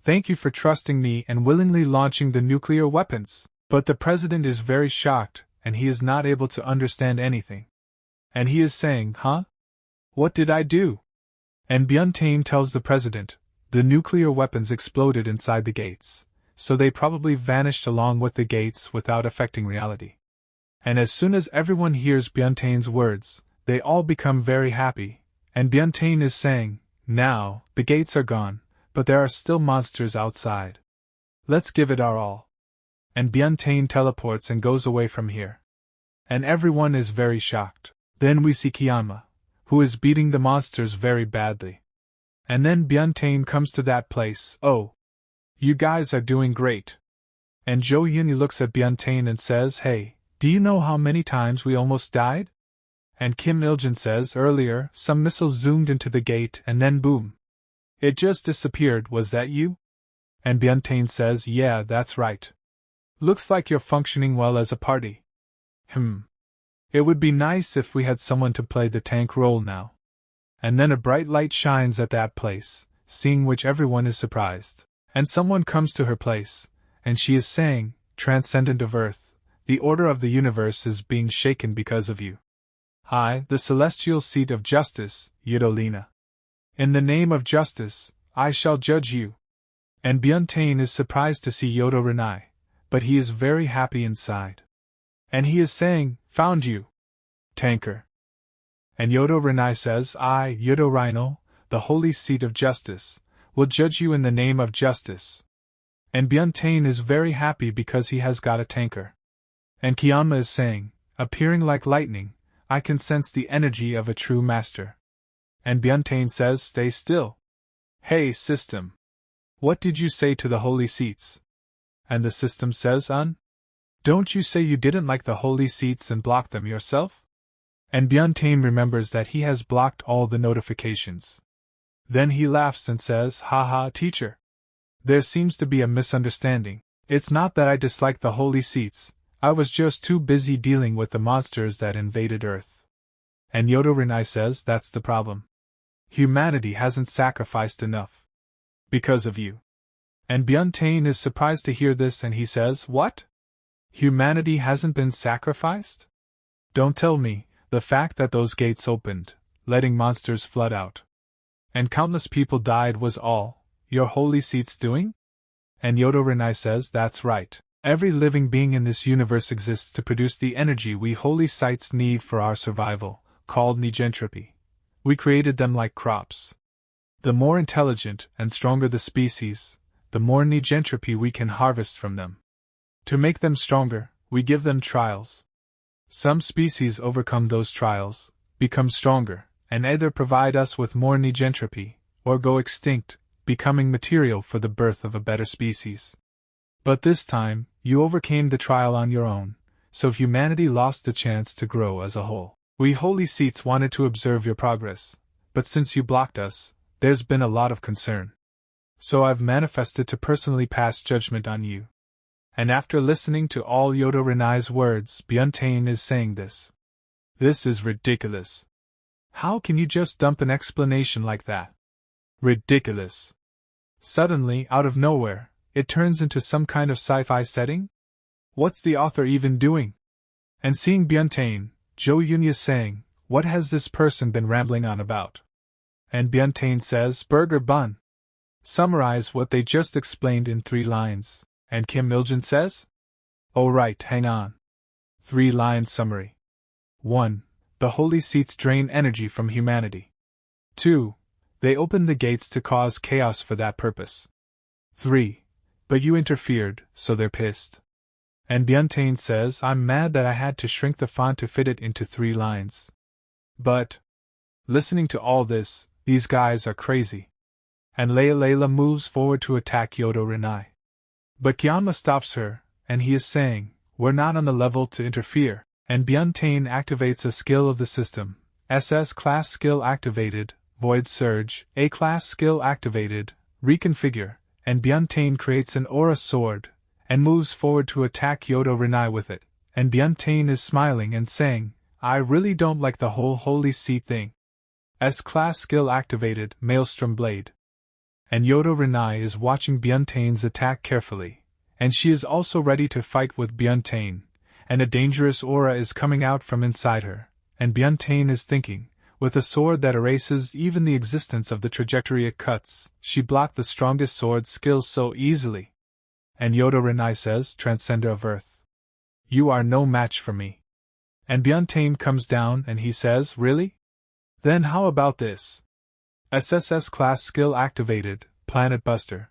Thank you for trusting me and willingly launching the nuclear weapons. But the president is very shocked, and he is not able to understand anything. And he is saying, huh? What did I do? And Byeon Tae-in tells the president, the nuclear weapons exploded inside the gates, so they probably vanished along with the gates without affecting reality. And as soon as everyone hears Byeon Tae-in's words, they all become very happy, and Byeon Tae-in is saying, now, the gates are gone, but there are still monsters outside. Let's give it our all. And Byeon Tae-in teleports and goes away from here. And everyone is very shocked. Then we see Kiyama, who is beating the monsters very badly. And then Byeon Tae-in comes to that place. Oh, you guys are doing great. And Jo Yuni looks at Byeon Tae-in and says, hey, do you know how many times we almost died? And Kim Il-jin says, earlier, some missile zoomed into the gate and then boom. It just disappeared, was that you? And Byeon Tae-in says, yeah, that's right. Looks like you're functioning well as a party. It would be nice if we had someone to play the tank role now. And then a bright light shines at that place, seeing which everyone is surprised. And someone comes to her place, and she is saying, Transcendent of Earth, the order of the universe is being shaken because of you. I, the celestial seat of justice, Yidolina. In the name of justice, I shall judge you. And Byeon Tae-in is surprised to see Yodo Renai, but he is very happy inside. And he is saying, found you. Tanker. And Yodo Renai says, I, Yodo Rhino, the holy seat of justice, will judge you in the name of justice. And Byeon Tae-in is very happy because he has got a tanker. And Kiyama is saying, appearing like lightning, I can sense the energy of a true master. And Byeon Tae-in says, stay still. Hey, system. What did you say to the holy seats? And the system says, Don't you say you didn't like the holy seats and blocked them yourself? And Byeon Tae-in remembers that he has blocked all the notifications. Then he laughs and says, haha, teacher. There seems to be a misunderstanding. It's not that I dislike the holy seats, I was just too busy dealing with the monsters that invaded Earth. And Yodo Renai says, that's the problem. Humanity hasn't sacrificed enough. Because of you. And Byeon Tae-in is surprised to hear this and he says, what? Humanity hasn't been sacrificed? Don't tell me, the fact that those gates opened, letting monsters flood out. And countless people died was all your holy seats doing? And Yodo Renai says, that's right. Every living being in this universe exists to produce the energy we holy sites need for our survival, called negentropy. We created them like crops. The more intelligent and stronger the species, the more negentropy we can harvest from them. To make them stronger, we give them trials. Some species overcome those trials, become stronger, and either provide us with more negentropy, or go extinct, becoming material for the birth of a better species. But this time, you overcame the trial on your own, so humanity lost the chance to grow as a whole. We holy seats wanted to observe your progress, but since you blocked us, there's been a lot of concern. So I've manifested to personally pass judgment on you. And after listening to all Yodo Renai's words, Byeon Tae-in is saying this. This is ridiculous. How can you just dump an explanation like that? Ridiculous. Suddenly, out of nowhere, it turns into some kind of sci-fi setting? What's the author even doing? And seeing Byeon Tae-in, Jo Yuni is saying, what has this person been rambling on about? And Byeon Tae-in says, burger bun. Summarize what they just explained in 3 lines. And Kim Il-jin says, Oh right, hang on. 3-line summary. 1. The holy seats drain energy from humanity. 2. They open the gates to cause chaos for that purpose. 3. But you interfered, so they're pissed. And Byeon Tae-in says, I'm mad that I had to shrink the font to fit it into 3 lines. But, listening to all this, these guys are crazy. And Layla moves forward to attack Yodo Rinai. But Kyanma stops her, and he is saying, we're not on the level to interfere, and Byeon Tae-in activates a skill of the system, SS class skill activated, Void Surge, A class skill activated, Reconfigure, and Byeon Tae-in creates an aura sword, and moves forward to attack Yodo Rinai with it, and Byeon Tae-in is smiling and saying, I really don't like the whole holy seat thing. S-class skill activated, Maelstrom Blade. And Yodo Rinai is watching Byeon Tae-in's attack carefully, and she is also ready to fight with Byeon Tae-in, and a dangerous aura is coming out from inside her, and Byeon Tae-in is thinking, with a sword that erases even the existence of the trajectory it cuts, she blocked the strongest sword skills so easily. And Yodo Rinai says, Transcender of Earth. You are no match for me. And Byeon Tae-in comes down and he says, Really? Then how about this? SSS class skill activated, Planet Buster.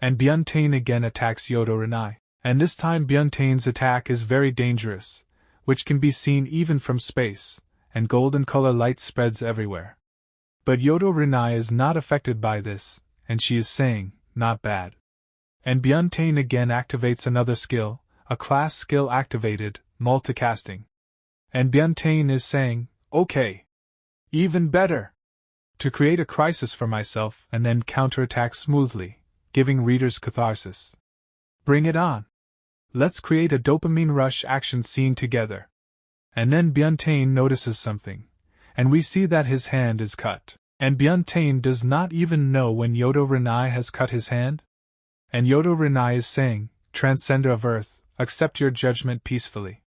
And Byeon Tae-in again attacks Yodo Rinai, and this time Byeon Tae-in's attack is very dangerous, which can be seen even from space, and golden color light spreads everywhere. But Yodo Rinai is not affected by this, and she is saying, not bad. And Byeon Tae-in again activates another skill, a class skill activated, multicasting. And Byeon Tae-in is saying, okay. Even better. To create a crisis for myself and then counterattack smoothly, giving readers catharsis. Bring it on. Let's create a dopamine rush action scene together. And then Byeon Tae-in notices something, and we see that his hand is cut. And Byeon Tae-in does not even know when Yodo Rinai has cut his hand. And Yodo Rinai is saying, Transcender of Earth, accept your judgment peacefully.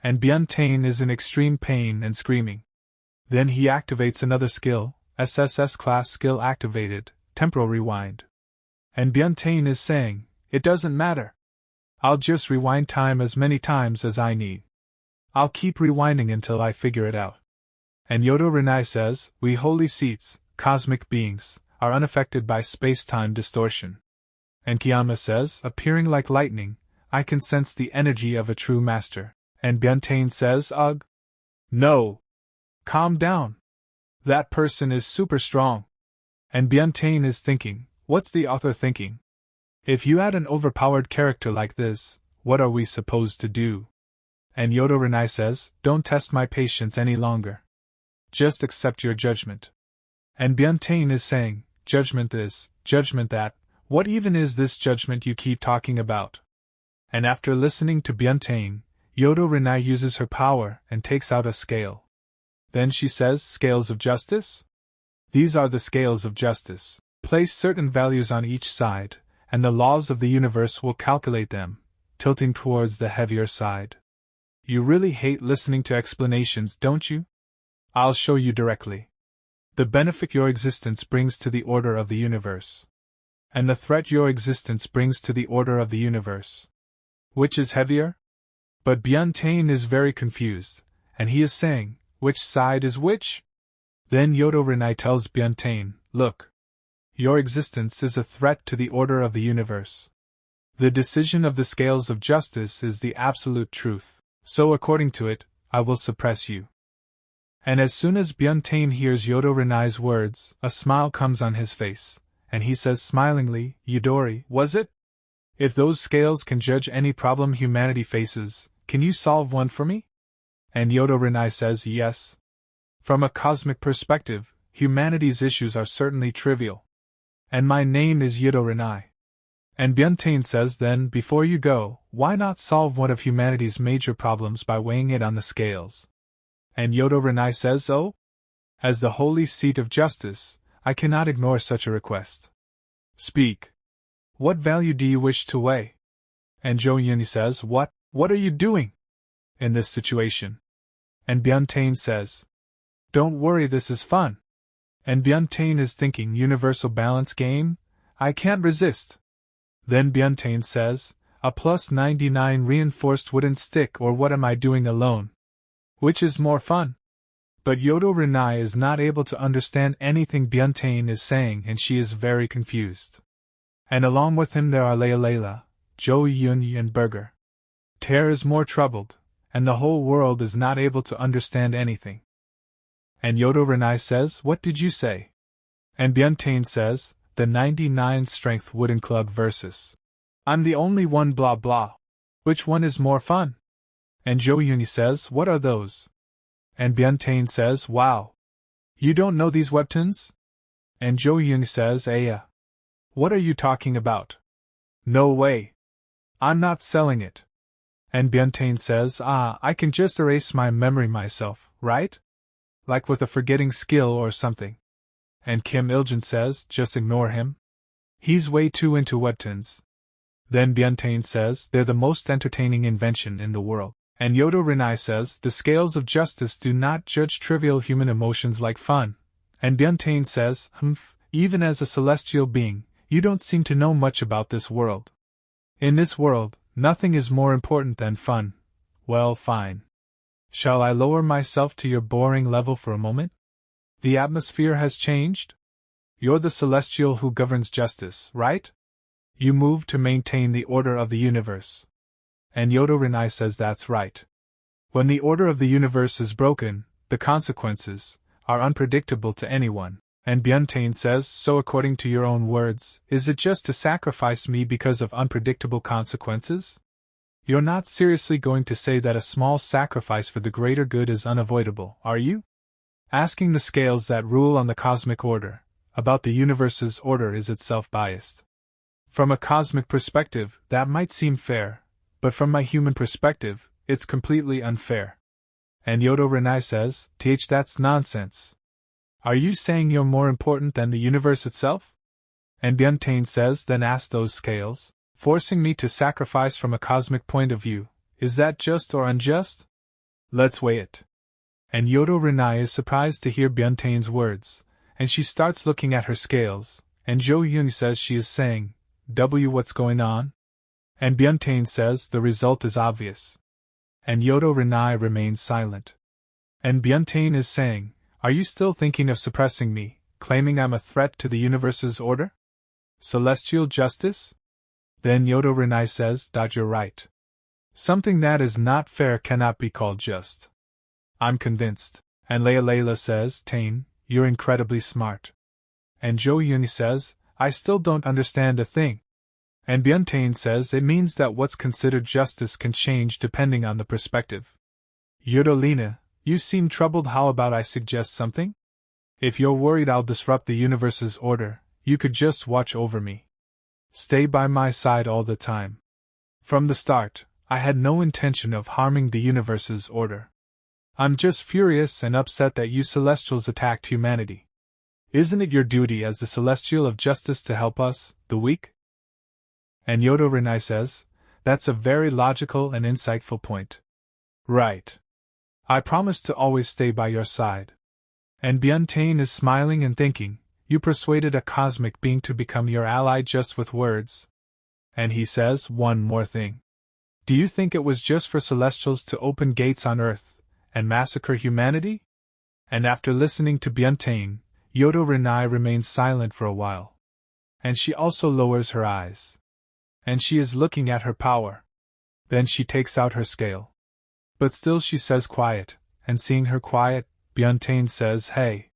And Byeon Tae-in is in extreme pain and screaming. Then he activates another skill, SSS class skill activated, Temporal Rewind. And Byeon Tae-in is saying, it doesn't matter. I'll just rewind time as many times as I need. I'll keep rewinding until I figure it out. And Yodo Rinai says, we holy seats, cosmic beings, are unaffected by space-time distortion. And Kyanma says, appearing like lightning, I can sense the energy of a true master. And Byeon Tae-in says, ugh. No. Calm down. That person is super strong. And Byeon Tae-in is thinking, what's the author thinking? If you had an overpowered character like this, what are we supposed to do? And Yodo Rinai says, don't test my patience any longer. Just accept your judgment. And Byeon Tae-in is saying, judgment this, judgment that, what even is this judgment you keep talking about? And after listening to Byeon Tae-in, Yodo Rinai uses her power and takes out a scale. Then she says, scales of justice? These are the scales of justice. Place certain values on each side, and the laws of the universe will calculate them, tilting towards the heavier side. You really hate listening to explanations, don't you? I'll show you directly. The benefit your existence brings to the order of the universe. And the threat your existence brings to the order of the universe. Which is heavier? But Byeon Tae-in is very confused, and he is saying, which side is which? Then Yodo Rinai tells Byeon Tae-in, look. Your existence is a threat to the order of the universe. The decision of the scales of justice is the absolute truth, so according to it, I will suppress you. And as soon as Byeon Tae-in hears Yodo Rinai's words, a smile comes on his face, and he says smilingly, Yudori, was it? If those scales can judge any problem humanity faces, can you solve one for me? And Yodo Rinai says yes. From a cosmic perspective, humanity's issues are certainly trivial. And my name is Yodo Rinai. And Byeon Tae-in says then, before you go, why not solve one of humanity's major problems by weighing it on the scales? And Yodo Rinai says, oh? As the holy seat of justice, I cannot ignore such a request. Speak. What value do you wish to weigh? And Jo Yuni says, what are you doing in this situation? And Byeon Tae-in says, don't worry, this is fun. And Byeon Tae-in is thinking, universal balance game? I can't resist. Then Byeon Tae-in says, a plus 99 reinforced wooden stick, or what am I doing alone? Which is more fun? But Yodo Renai is not able to understand anything Byeon Tae-in is saying, and she is very confused. And along with him there are Layla, Jo Yun and Burger. Tear is more troubled, and the whole world is not able to understand anything. And Yodo Renai says, "What did you say?" And Byeon Tae-in says, "The 99 strength wooden club versus I'm the only one blah blah. Which one is more fun?" And Jo Yuni says, "What are those?" And Byeon Tae-in says, "Wow. You don't know these webtoons?" And Jo Yuni says, "Yeah. What are you talking about? No way. I'm not selling it." And Byeon Tae-in says, I can just erase my memory myself, right? Like with a forgetting skill or something." And Kim Iljin says, "Just ignore him. He's way too into webtoons." Then Byeon Tae-in says, "They're the most entertaining invention in the world." And Yodo Renai says, "The scales of justice do not judge trivial human emotions like fun." And Byeon Tae-in says, "Even as a celestial being, you don't seem to know much about this world. In this world, nothing is more important than fun. Well, fine. Shall I lower myself to your boring level for a moment? The atmosphere has changed? You're the celestial who governs justice, right? You move to maintain the order of the universe." And Yodo Renai says that's right. When the order of the universe is broken, the consequences are unpredictable to anyone. And Byeon Tae-in says, "So according to your own words, is it just to sacrifice me because of unpredictable consequences? You're not seriously going to say that a small sacrifice for the greater good is unavoidable, are you? Asking the scales that rule on the cosmic order about the universe's order is itself biased. From a cosmic perspective, that might seem fair, but from my human perspective, it's completely unfair." And Yodo Renai says, That's nonsense. Are you saying you're more important than the universe itself?" And Byeon Tae-in says, "Then ask those scales. Forcing me to sacrifice from a cosmic point of view, is that just or unjust? Let's weigh it." And Yodo Renai is surprised to hear Byeon Tae-in's words, and she starts looking at her scales, and Jo Yoon says she is saying, What's going on?" And Byeon Tae-in says, "The result is obvious." And Yodo Renai remains silent. And Byeon Tae-in is saying, "Are you still thinking of suppressing me, claiming I'm a threat to the universe's order? Celestial justice?" Then Yodo Renai says, "You're right. Something that is not fair cannot be called just. I'm convinced." And Layla says, "Taein, you're incredibly smart." And Jo Yuni says, "I still don't understand a thing." And Byeon Tae-in says, "It means that what's considered justice can change depending on the perspective." "Yodolina, you seem troubled. How about I suggest something? If you're worried I'll disrupt the universe's order, you could just watch over me. Stay by my side all the time. From the start, I had no intention of harming the universe's order. I'm just furious and upset that you Celestials attacked humanity. Isn't it your duty as the Celestial of Justice to help us, the weak?" And Yodo Renai says, "That's a very logical and insightful point. Right. I promise to always stay by your side." And Byeon Tae-in is smiling and thinking, "You persuaded a cosmic being to become your ally just with words." And he says, "One more thing. Do you think it was just for Celestials to open gates on Earth and massacre humanity?" And after listening to Byeon Tae-in, Yodo Renai remains silent for a while. And she also lowers her eyes. And she is looking at her power. Then she takes out her scale. But still she says quiet, and seeing her quiet, Byeon Tae-in says, "Hey.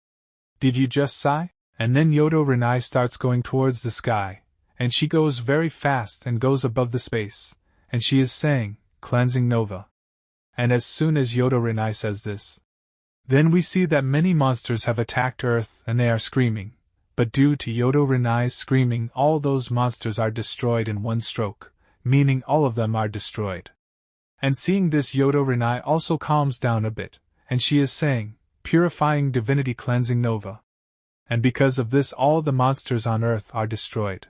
Did you just sigh?" And then Yodo Renai starts going towards the sky, and she goes very fast and goes above the space, and she is saying, "Cleansing Nova." And as soon as Yodo Renai says this, then we see that many monsters have attacked Earth and they are screaming, but due to Yodo Renai's screaming all those monsters are destroyed in one stroke, meaning all of them are destroyed. And seeing this Yodo Renai also calms down a bit, and she is saying, "Purifying Divinity Cleansing Nova." And because of this all the monsters on Earth are destroyed.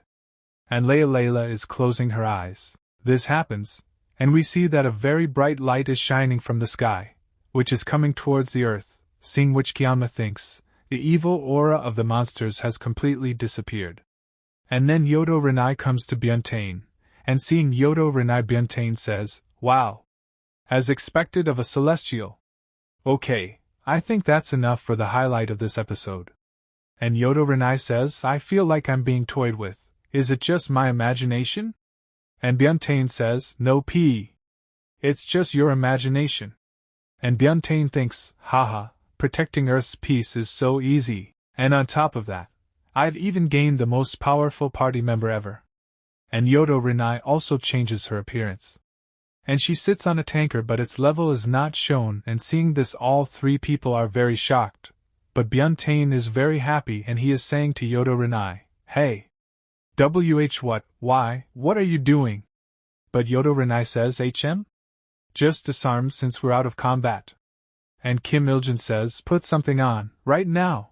And Layla is closing her eyes. This happens, and we see that a very bright light is shining from the sky, which is coming towards the Earth, seeing which Kyama thinks, the evil aura of the monsters has completely disappeared. And then Yodo Renai comes to Byeon Tae-in, and seeing Yodo Renai, Byeon Tae-in says, "Wow. As expected of a celestial. Okay, I think that's enough for the highlight of this episode." And Yodo Renai says, "I feel like I'm being toyed with. Is it just my imagination?" And Byeon Tae-in says, "No p. It's just your imagination." And Byeon Tae-in thinks, haha, protecting Earth's peace is so easy, and on top of that, I've even gained the most powerful party member ever. And Yodo Renai also changes her appearance. And she sits on a tanker, but its level is not shown, and seeing this all three people are very shocked. But Byeon Tae-in is very happy, and he is saying to Yodo Renai, "Hey! What are you doing?" But Yodo Renai says, "HM? Just disarmed since we're out of combat." And Kim Il-jin says, "Put something on, right now."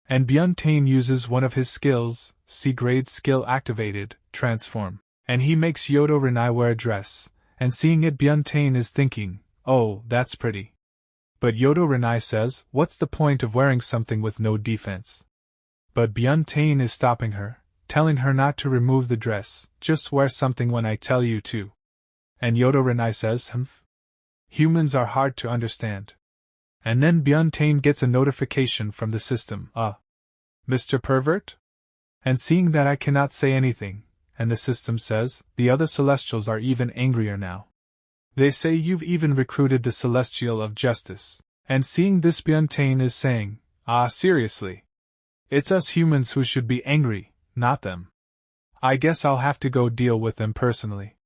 And Byeon Tae-in uses one of his skills, C-grade skill activated, transform, and he makes Yodo Renai wear a dress, and seeing it Byeon Tae-in is thinking, "Oh, that's pretty." But Yodo Renai says, "What's the point of wearing something with no defense?" But Byeon Tae-in is stopping her, telling her not to remove the dress, just wear something when I tell you to. And Yodo Renai says, "Humph. Humans are hard to understand." And then Byeon Tae-in gets a notification from the system, "Mr. Pervert?" And seeing that I cannot say anything, and the system says, "The other Celestials are even angrier now. They say you've even recruited the Celestial of Justice." And seeing this Byeon Tae-in is saying, Seriously? It's us humans who should be angry, not them. I guess I'll have to go deal with them personally."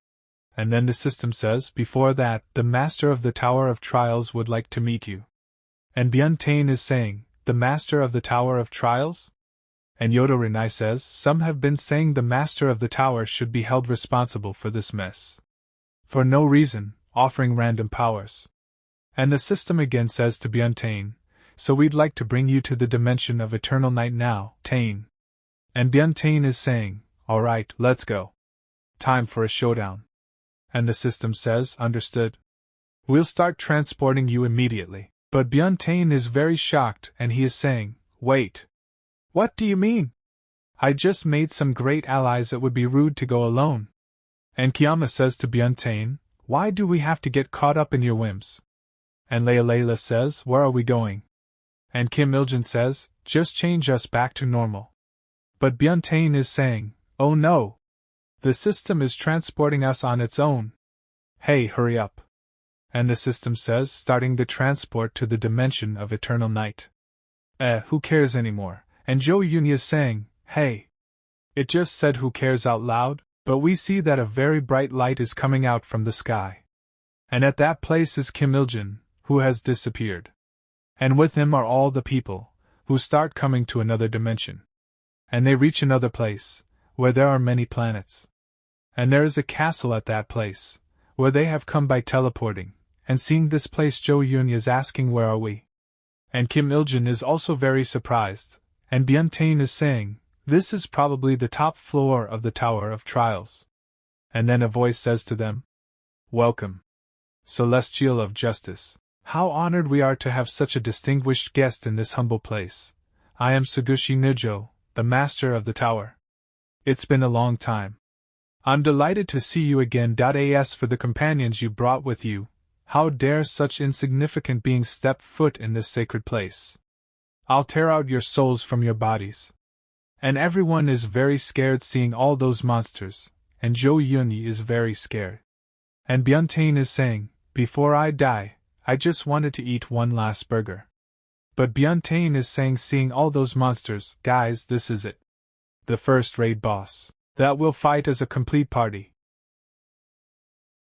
And then the system says, "Before that, the Master of the Tower of Trials would like to meet you." And Byeon Tae-in is saying, "The Master of the Tower of Trials?" And Yodo Renai says, "Some have been saying the Master of the Tower should be held responsible for this mess. For no reason, offering random powers." And the system again says to Byeon Tae-in, "So we'd like to bring you to the dimension of eternal night now, Taein." And Byeon Tae-in is saying, "Alright, let's go. Time for a showdown." And the system says, "Understood. We'll start transporting you immediately." But Byeon Tae-in is very shocked, and he is saying, "Wait. What do you mean? I just made some great allies, it would be rude to go alone." And Kiyama says to Byeon Tae-in, "Why do we have to get caught up in your whims?" And Layla says, "Where are we going?" And Kim Il-jin says, "Just change us back to normal." But Byeon Tae-in is saying, "Oh no! The system is transporting us on its own. Hey, hurry up." And the system says, starting the transport to the dimension of eternal night. Who cares anymore? And Jo Yoon is saying, "Hey. It just said who cares out loud," but we see that a very bright light is coming out from the sky. And at that place is Kim Il-jin, who has disappeared. And with him are all the people, who start coming to another dimension. And they reach another place, where there are many planets. And there is a castle at that place, where they have come by teleporting. And seeing this place, Jo Yoon is asking, "Where are we?" And Kim Il-jin is also very surprised, and Byeon Tae-in is saying, "This is probably the top floor of the Tower of Trials." And then a voice says to them, "Welcome, Celestial of Justice. How honored we are to have such a distinguished guest in this humble place. I am Sugushi Nijo, the Master of the Tower. It's been a long time. I'm delighted to see you again. As for the companions you brought with you, how dare such insignificant beings step foot in this sacred place? I'll tear out your souls from your bodies." And everyone is very scared seeing all those monsters, and Jo Yoon is very scared. And Byeon Tae-in is saying, "Before I die, I just wanted to eat one last burger." But Byeon Tae-in is saying, seeing all those monsters, "Guys, this is it. The first raid boss. That will fight as a complete party.